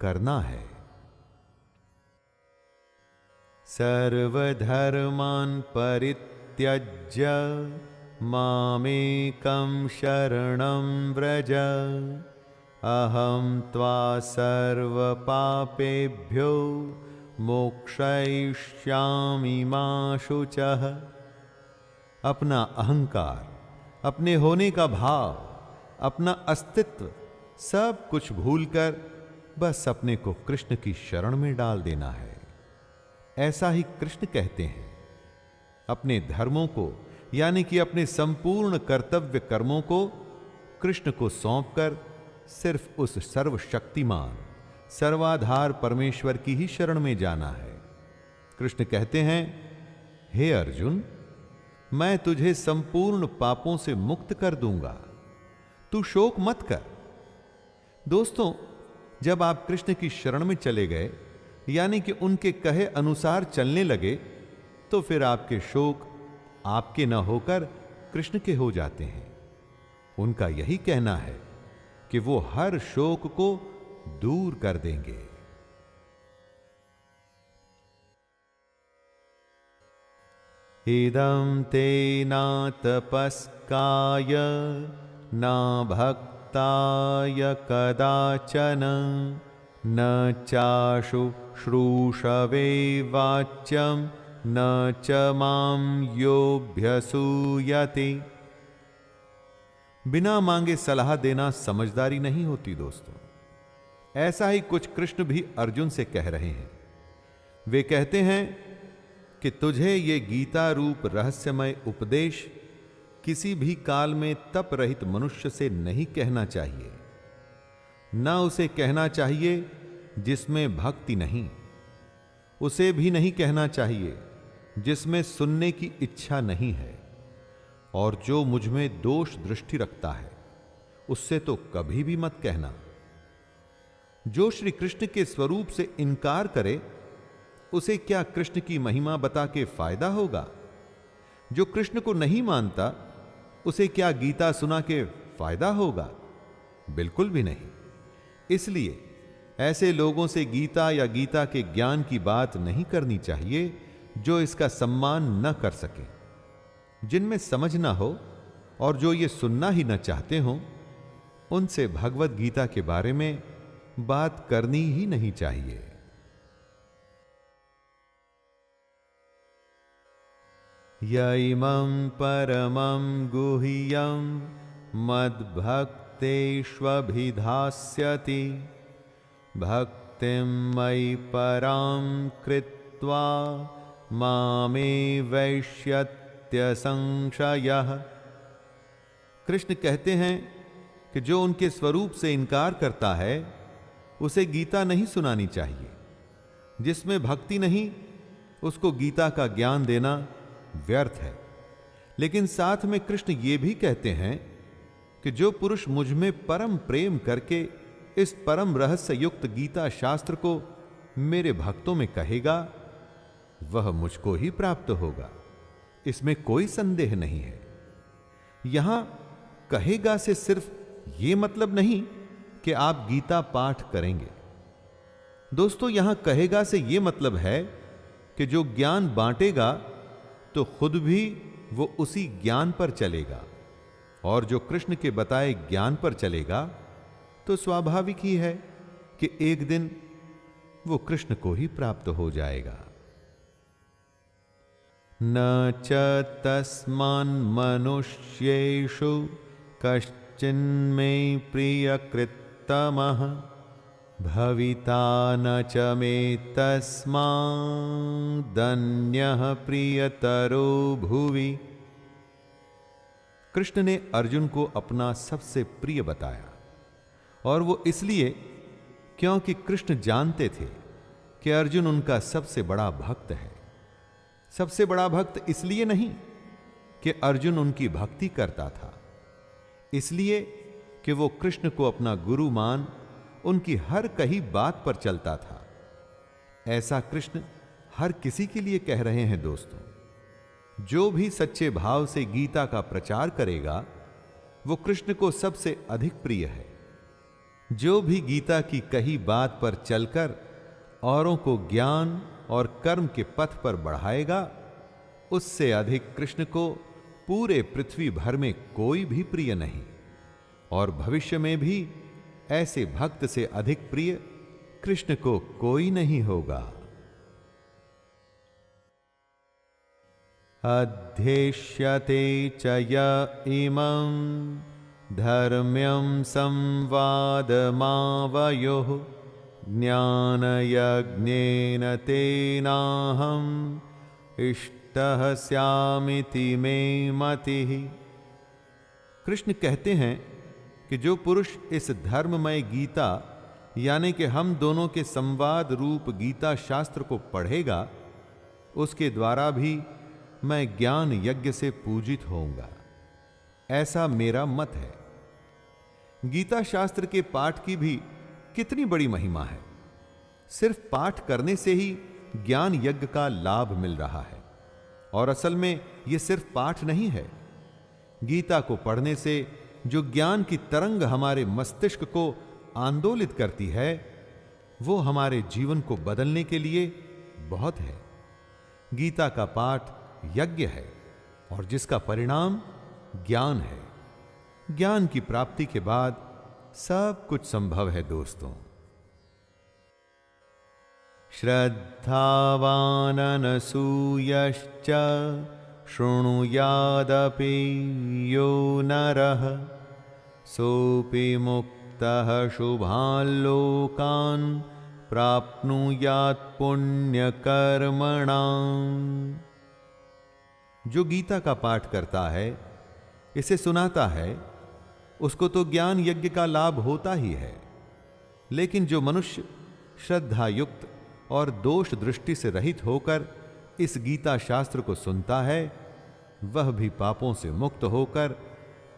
करना है। सर्वधर्मान् परित्यज्य मामेकं शरणं व्रज, अहं त्वा सर्वपापेभ्यो मोक्षयिष्यामि मा शुचः। अपना अहंकार, अपने होने का भाव, अपना अस्तित्व सब कुछ भूलकर बस अपने को कृष्ण की शरण में डाल देना है। ऐसा ही कृष्ण कहते हैं। अपने धर्मों को, यानी कि अपने संपूर्ण कर्तव्य कर्मों को कृष्ण को सौंपकर सिर्फ उस सर्वशक्तिमान, सर्वाधार परमेश्वर की ही शरण में जाना है। कृष्ण कहते हैं, हे अर्जुन, मैं तुझे संपूर्ण पापों से मुक्त कर दूंगा, तू शोक मत कर। दोस्तों, जब आप कृष्ण की शरण में चले गए, यानी कि उनके कहे अनुसार चलने लगे, तो फिर आपके शोक आपके न होकर कृष्ण के हो जाते हैं। उनका यही कहना है कि वो हर शोक को दूर कर देंगे। इदं ते न तपस्काय न भक्ताय कदाचन, न चाशु श्रूषवे वाच्यं न च मां योऽभ्यसूयते। बिना मांगे सलाह देना समझदारी नहीं होती दोस्तों। ऐसा ही कुछ कृष्ण भी अर्जुन से कह रहे हैं। वे कहते हैं कि तुझे ये गीता रूप रहस्यमय उपदेश किसी भी काल में तप रहित मनुष्य से नहीं कहना चाहिए। ना उसे कहना चाहिए जिसमें भक्ति नहीं, उसे भी नहीं कहना चाहिए जिसमें सुनने की इच्छा नहीं है, और जो मुझ में दोष दृष्टि रखता है उससे तो कभी भी मत कहना। जो श्री कृष्ण के स्वरूप से इनकार करे उसे क्या कृष्ण की महिमा बता के फायदा होगा? जो कृष्ण को नहीं मानता उसे क्या गीता सुना के फायदा होगा? बिल्कुल भी नहीं। इसलिए ऐसे लोगों से गीता या गीता के ज्ञान की बात नहीं करनी चाहिए जो इसका सम्मान न कर सके, जिनमें समझ ना हो और जो ये सुनना ही न चाहते हो, उनसे भगवत गीता के बारे में बात करनी ही नहीं चाहिए। यैमं परमं गुह्यं मद्भक्तेष्वभिधास्यति भक्तिं मयि परां कृत्वा मामे वैष्यत्य संशयः। कृष्ण कहते हैं कि जो उनके स्वरूप से इनकार करता है उसे गीता नहीं सुनानी चाहिए। जिसमें भक्ति नहीं उसको गीता का ज्ञान देना व्यर्थ है। लेकिन साथ में कृष्ण ये भी कहते हैं कि जो पुरुष मुझ में परम प्रेम करके इस परम रहस्य युक्त गीता शास्त्र को मेरे भक्तों में कहेगा वह मुझको ही प्राप्त होगा, इसमें कोई संदेह नहीं है। यहां कहेगा से सिर्फ यह मतलब नहीं कि आप गीता पाठ करेंगे। दोस्तों, यहां कहेगा से यह मतलब है कि जो ज्ञान बांटेगा तो खुद भी वो उसी ज्ञान पर चलेगा, और जो कृष्ण के बताए ज्ञान पर चलेगा तो स्वाभाविक ही है कि एक दिन वो कृष्ण को ही प्राप्त हो जाएगा। न च तस्मान् मनुष्येषु कश्चिन्मे प्रियकृत्तमः भविता न च मे तस्मादन्यः प्रियतरो भुवि। कृष्ण ने अर्जुन को अपना सबसे प्रिय बताया, और वो इसलिए क्योंकि कृष्ण जानते थे कि अर्जुन उनका सबसे बड़ा भक्त है। सबसे बड़ा भक्त इसलिए नहीं कि अर्जुन उनकी भक्ति करता था, इसलिए कि वो कृष्ण को अपना गुरु मान उनकी हर कही बात पर चलता था। ऐसा कृष्ण हर किसी के लिए कह रहे हैं दोस्तों। जो भी सच्चे भाव से गीता का प्रचार करेगा वो कृष्ण को सबसे अधिक प्रिय है। जो भी गीता की कही बात पर चलकर औरों को ज्ञान और कर्म के पथ पर बढ़ाएगा उससे अधिक कृष्ण को पूरे पृथ्वी भर में कोई भी प्रिय नहीं, और भविष्य में भी ऐसे भक्त से अधिक प्रिय कृष्ण को कोई नहीं होगा। अध्येष्यते च य इमं धर्म्यं संवादमावयोः ज्ञानयज्ञेन तेनाहम् इष्टः स्यामिति मे मतिः। कृष्ण कहते हैं कि जो पुरुष इस धर्ममय गीता यानी कि हम दोनों के संवाद रूप गीता शास्त्र को पढ़ेगा उसके द्वारा भी मैं ज्ञान यज्ञ से पूजित होऊंगा, ऐसा मेरा मत है। गीता शास्त्र के पाठ की भी कितनी बड़ी महिमा है। सिर्फ पाठ करने से ही ज्ञान यज्ञ का लाभ मिल रहा है, और असल में यह सिर्फ पाठ नहीं है। गीता को पढ़ने से जो ज्ञान की तरंग हमारे मस्तिष्क को आंदोलित करती है वो हमारे जीवन को बदलने के लिए बहुत है। गीता का पाठ यज्ञ है और जिसका परिणाम ज्ञान है। ज्ञान की प्राप्ति के बाद सब कुछ संभव है दोस्तों। श्रद्धावाननसूयश्च शृणुयादपि यो नरः सोपि मुक्तः शुभान् लोकान् प्राप्नुयात् पुण्यकर्मणाम्। जो गीता का पाठ करता है, इसे सुनाता है, उसको तो ज्ञान यज्ञ का लाभ होता ही है। लेकिन जो मनुष्य श्रद्धा युक्त और दोष दृष्टि से रहित होकर इस गीता शास्त्र को सुनता है, वह भी पापों से मुक्त होकर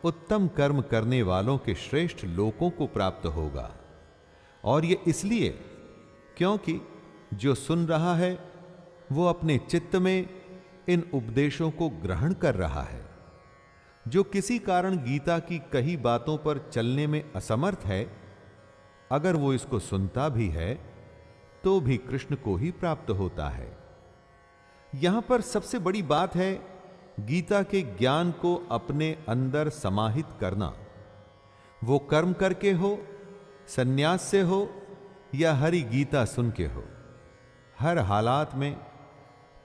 उत्तम कर्म करने वालों के श्रेष्ठ लोकों को प्राप्त होगा। और यह इसलिए क्योंकि जो सुन रहा है वो अपने चित्त में इन उपदेशों को ग्रहण कर रहा है। जो किसी कारण गीता की कही बातों पर चलने में असमर्थ है, अगर वो इसको सुनता भी है तो भी कृष्ण को ही प्राप्त होता है। यहां पर सबसे बड़ी बात है गीता के ज्ञान को अपने अंदर समाहित करना। वो कर्म करके हो, सन्यास से हो या हरि गीता सुन के हो, हर हालात में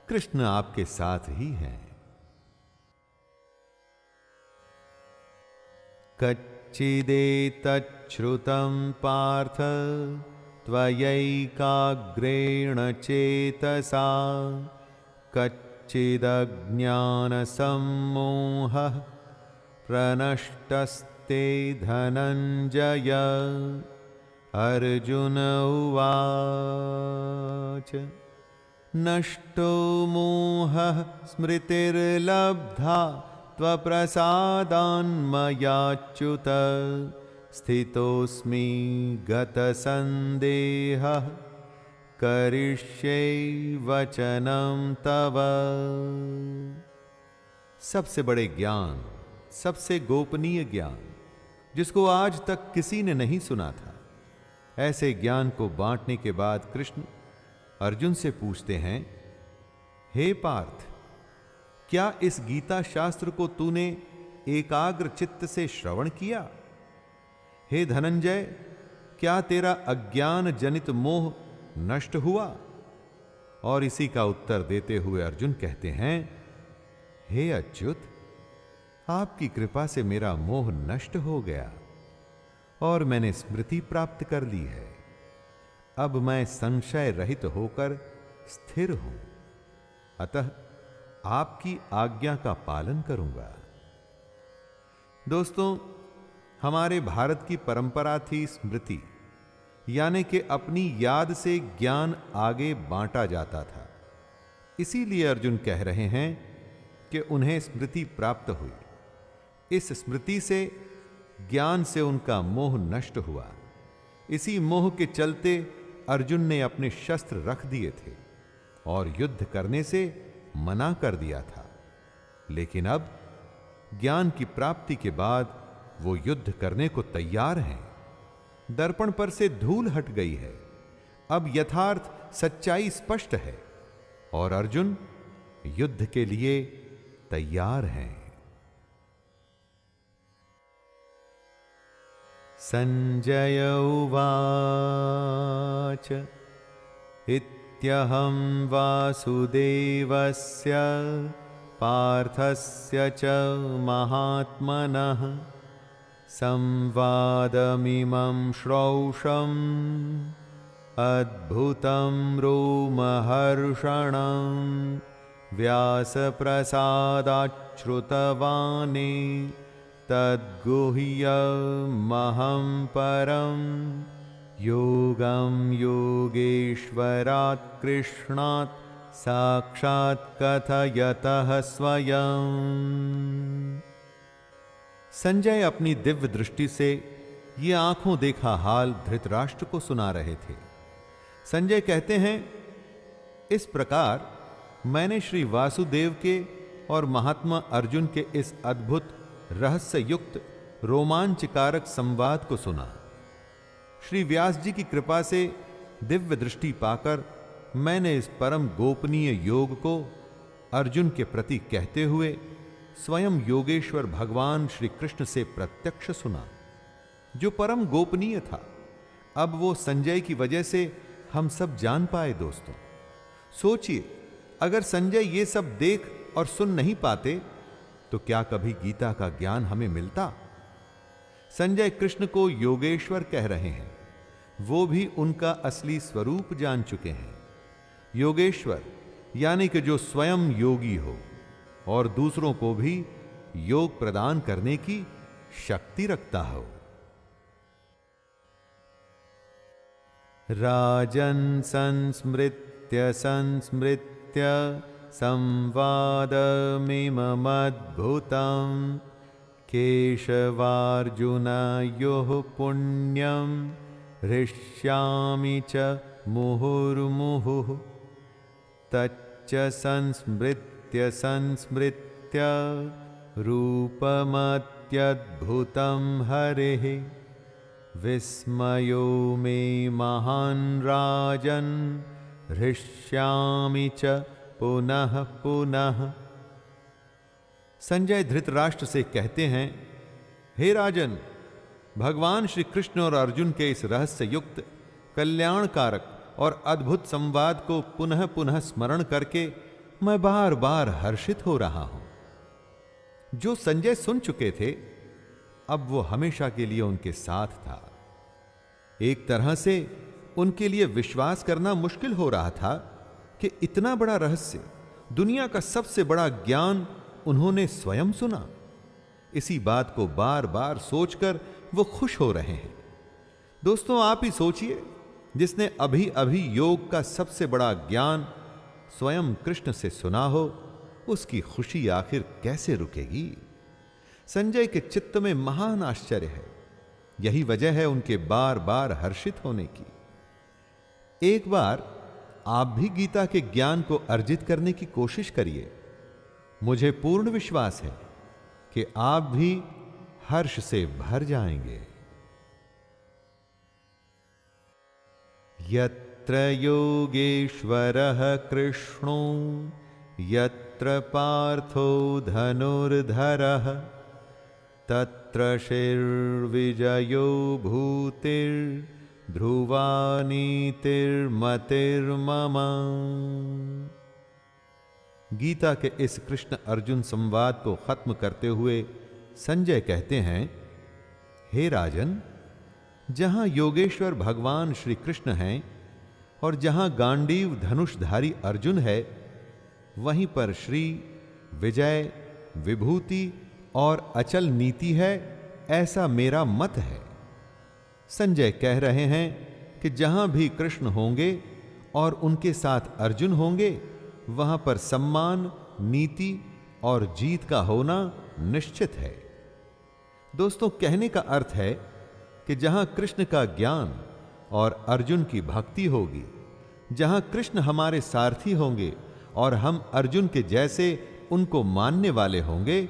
कृष्ण आपके साथ ही हैं। कच्चिदेतच्छ्रुतं पार्थ त्वयैकाग्रेण चेतसा कच्चिदज्ञानसम्मोहः प्रनष्टस्ते धनञ्जय। अर्जुन उवाच नष्टो मोहः स्मृतिर्लब्धा त्वप्रसादान्मयाच्युत स्थितोऽस्मि गतसन्देहः करिष्ये वचनं तव। सबसे बड़े ज्ञान, सबसे गोपनीय ज्ञान, जिसको आज तक किसी ने नहीं सुना था, ऐसे ज्ञान को बांटने के बाद कृष्ण अर्जुन से पूछते हैं, हे पार्थ, क्या इस गीता शास्त्र को तूने एकाग्र चित्त से श्रवण किया? हे धनंजय, क्या तेरा अज्ञान जनित मोह नष्ट हुआ? और इसी का उत्तर देते हुए अर्जुन कहते हैं, हे अच्युत, आपकी कृपा से मेरा मोह नष्ट हो गया और मैंने स्मृति प्राप्त कर ली है। अब मैं संशय रहित होकर स्थिर हूं, अतः आपकी आज्ञा का पालन करूंगा। दोस्तों, हमारे भारत की परंपरा थी स्मृति, यानी कि अपनी याद से ज्ञान आगे बांटा जाता था। इसीलिए अर्जुन कह रहे हैं कि उन्हें स्मृति प्राप्त हुई। इस स्मृति से, ज्ञान से उनका मोह नष्ट हुआ। इसी मोह के चलते अर्जुन ने अपने शस्त्र रख दिए थे और युद्ध करने से मना कर दिया था। लेकिन अब ज्ञान की प्राप्ति के बाद वो युद्ध करने को तैयार हैं। दर्पण पर से धूल हट गई है। अब यथार्थ सच्चाई स्पष्ट है और अर्जुन युद्ध के लिए तैयार हैं। संजय उवाच इत्यहं वासुदेवस्य पार्थस्य च महात्मनः संवादमिमं श्रौषम् अद्भुतं रोमहर्षणं व्यासप्रसादाच्छ्रुतवानि तद्गुह्यमहं परं योगं योगेश्वरात् कृष्णात् साक्षात् कथयतः स्वयं। संजय अपनी दिव्य दृष्टि से ये आंखों देखा हाल धृतराष्ट्र को सुना रहे थे। संजय कहते हैं, इस प्रकार मैंने श्री वासुदेव के और महात्मा अर्जुन के इस अद्भुत रहस्य युक्त रोमांचकारक संवाद को सुना। श्री व्यास जी की कृपा से दिव्य दृष्टि पाकर मैंने इस परम गोपनीय योग को अर्जुन के प्रति कहते हुए स्वयं योगेश्वर भगवान श्री कृष्ण से प्रत्यक्ष सुना, जो परम गोपनीय था। अब वो संजय की वजह से हम सब जान पाए। दोस्तों, सोचिए, अगर संजय ये सब देख और सुन नहीं पाते तो क्या कभी गीता का ज्ञान हमें मिलता? संजय कृष्ण को योगेश्वर कह रहे हैं। वो भी उनका असली स्वरूप जान चुके हैं। योगेश्वर यानी कि जो स्वयं योगी हो और दूसरों को भी योग प्रदान करने की शक्ति रखता हो। राजन् संस्मृत्य संस्मृत्य संवादमिममद्भुतं केशवार्जुनयोः पुण्यं हृष्यामि च मुहुर्मुहुः तच्च संस्मृत्य संस्मृत्य रूपमत्यद्भुतं हरेः विस्मयो मे महान् राजन् हृष्यामि च पुनः पुनः। संजय धृतराष्ट्र से कहते हैं, हे राजन, भगवान श्री कृष्ण और अर्जुन के इस रहस्य युक्त कल्याणकारक और अद्भुत संवाद को पुनः पुनः स्मरण करके मैं बार बार हर्षित हो रहा हूं। जो संजय सुन चुके थे, अब वो हमेशा के लिए उनके साथ था। एक तरह से उनके लिए विश्वास करना मुश्किल हो रहा था कि इतना बड़ा रहस्य, दुनिया का सबसे बड़ा ज्ञान उन्होंने स्वयं सुना। इसी बात को बार बार सोचकर वो खुश हो रहे हैं। दोस्तों, आप ही सोचिए, जिसने अभी अभी योग का सबसे बड़ा ज्ञान स्वयं कृष्ण से सुना हो, उसकी खुशी आखिर कैसे रुकेगी। संजय के चित्त में महान आश्चर्य है। यही वजह है उनके बार बार हर्षित होने की। एक बार आप भी गीता के ज्ञान को अर्जित करने की कोशिश करिए। मुझे पूर्ण विश्वास है कि आप भी हर्ष से भर जाएंगे। यत्र योगेश्वरः कृष्णो यत्र पार्थो धनुर्धरः तत्र शिर्विजयो भूतिर्ध्रुवा नीतिर्मतिर्मम। गीता के इस कृष्ण अर्जुन संवाद को खत्म करते हुए संजय कहते हैं, हे राजन, जहां योगेश्वर भगवान श्री कृष्ण हैं और जहां गांडीव धनुषधारी अर्जुन है, वहीं पर श्री, विजय, विभूति और अचल नीति है, ऐसा मेरा मत है। संजय कह रहे हैं कि जहां भी कृष्ण होंगे और उनके साथ अर्जुन होंगे, वहां पर सम्मान, नीति और जीत का होना निश्चित है। दोस्तों, कहने का अर्थ है कि जहां कृष्ण का ज्ञान और अर्जुन की भक्ति होगी, जहां कृष्ण हमारे सारथी होंगे और हम अर्जुन के जैसे उनको मानने वाले होंगे,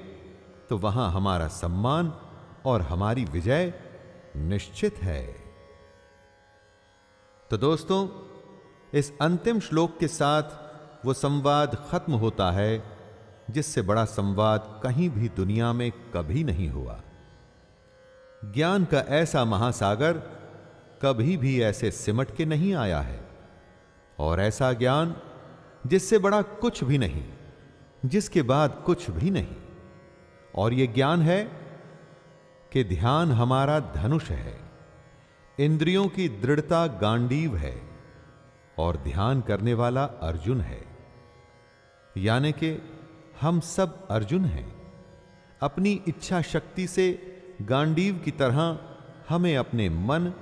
तो वहां हमारा सम्मान और हमारी विजय निश्चित है। तो दोस्तों, इस अंतिम श्लोक के साथ वो संवाद खत्म होता है जिससे बड़ा संवाद कहीं भी दुनिया में कभी नहीं हुआ। ज्ञान का ऐसा महासागर कभी भी ऐसे सिमट के नहीं आया है, और ऐसा ज्ञान जिससे बड़ा कुछ भी नहीं, जिसके बाद कुछ भी नहीं। और यह ज्ञान है कि ध्यान हमारा धनुष है, इंद्रियों की दृढ़ता गांडीव है और ध्यान करने वाला अर्जुन है। यानी कि हम सब अर्जुन हैं। अपनी इच्छा शक्ति से गांडीव की तरह हमें अपने मन,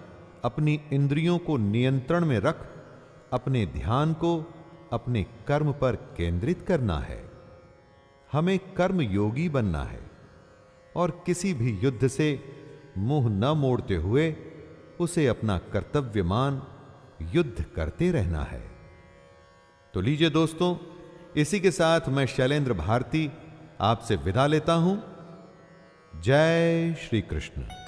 अपनी इंद्रियों को नियंत्रण में रख अपने ध्यान को अपने कर्म पर केंद्रित करना है। हमें कर्म योगी बनना है और किसी भी युद्ध से मुंह न मोड़ते हुए उसे अपना कर्तव्य मान युद्ध करते रहना है। तो लीजिए दोस्तों, इसी के साथ मैं शैलेंद्र भारती आपसे विदा लेता हूं। जय श्री कृष्ण।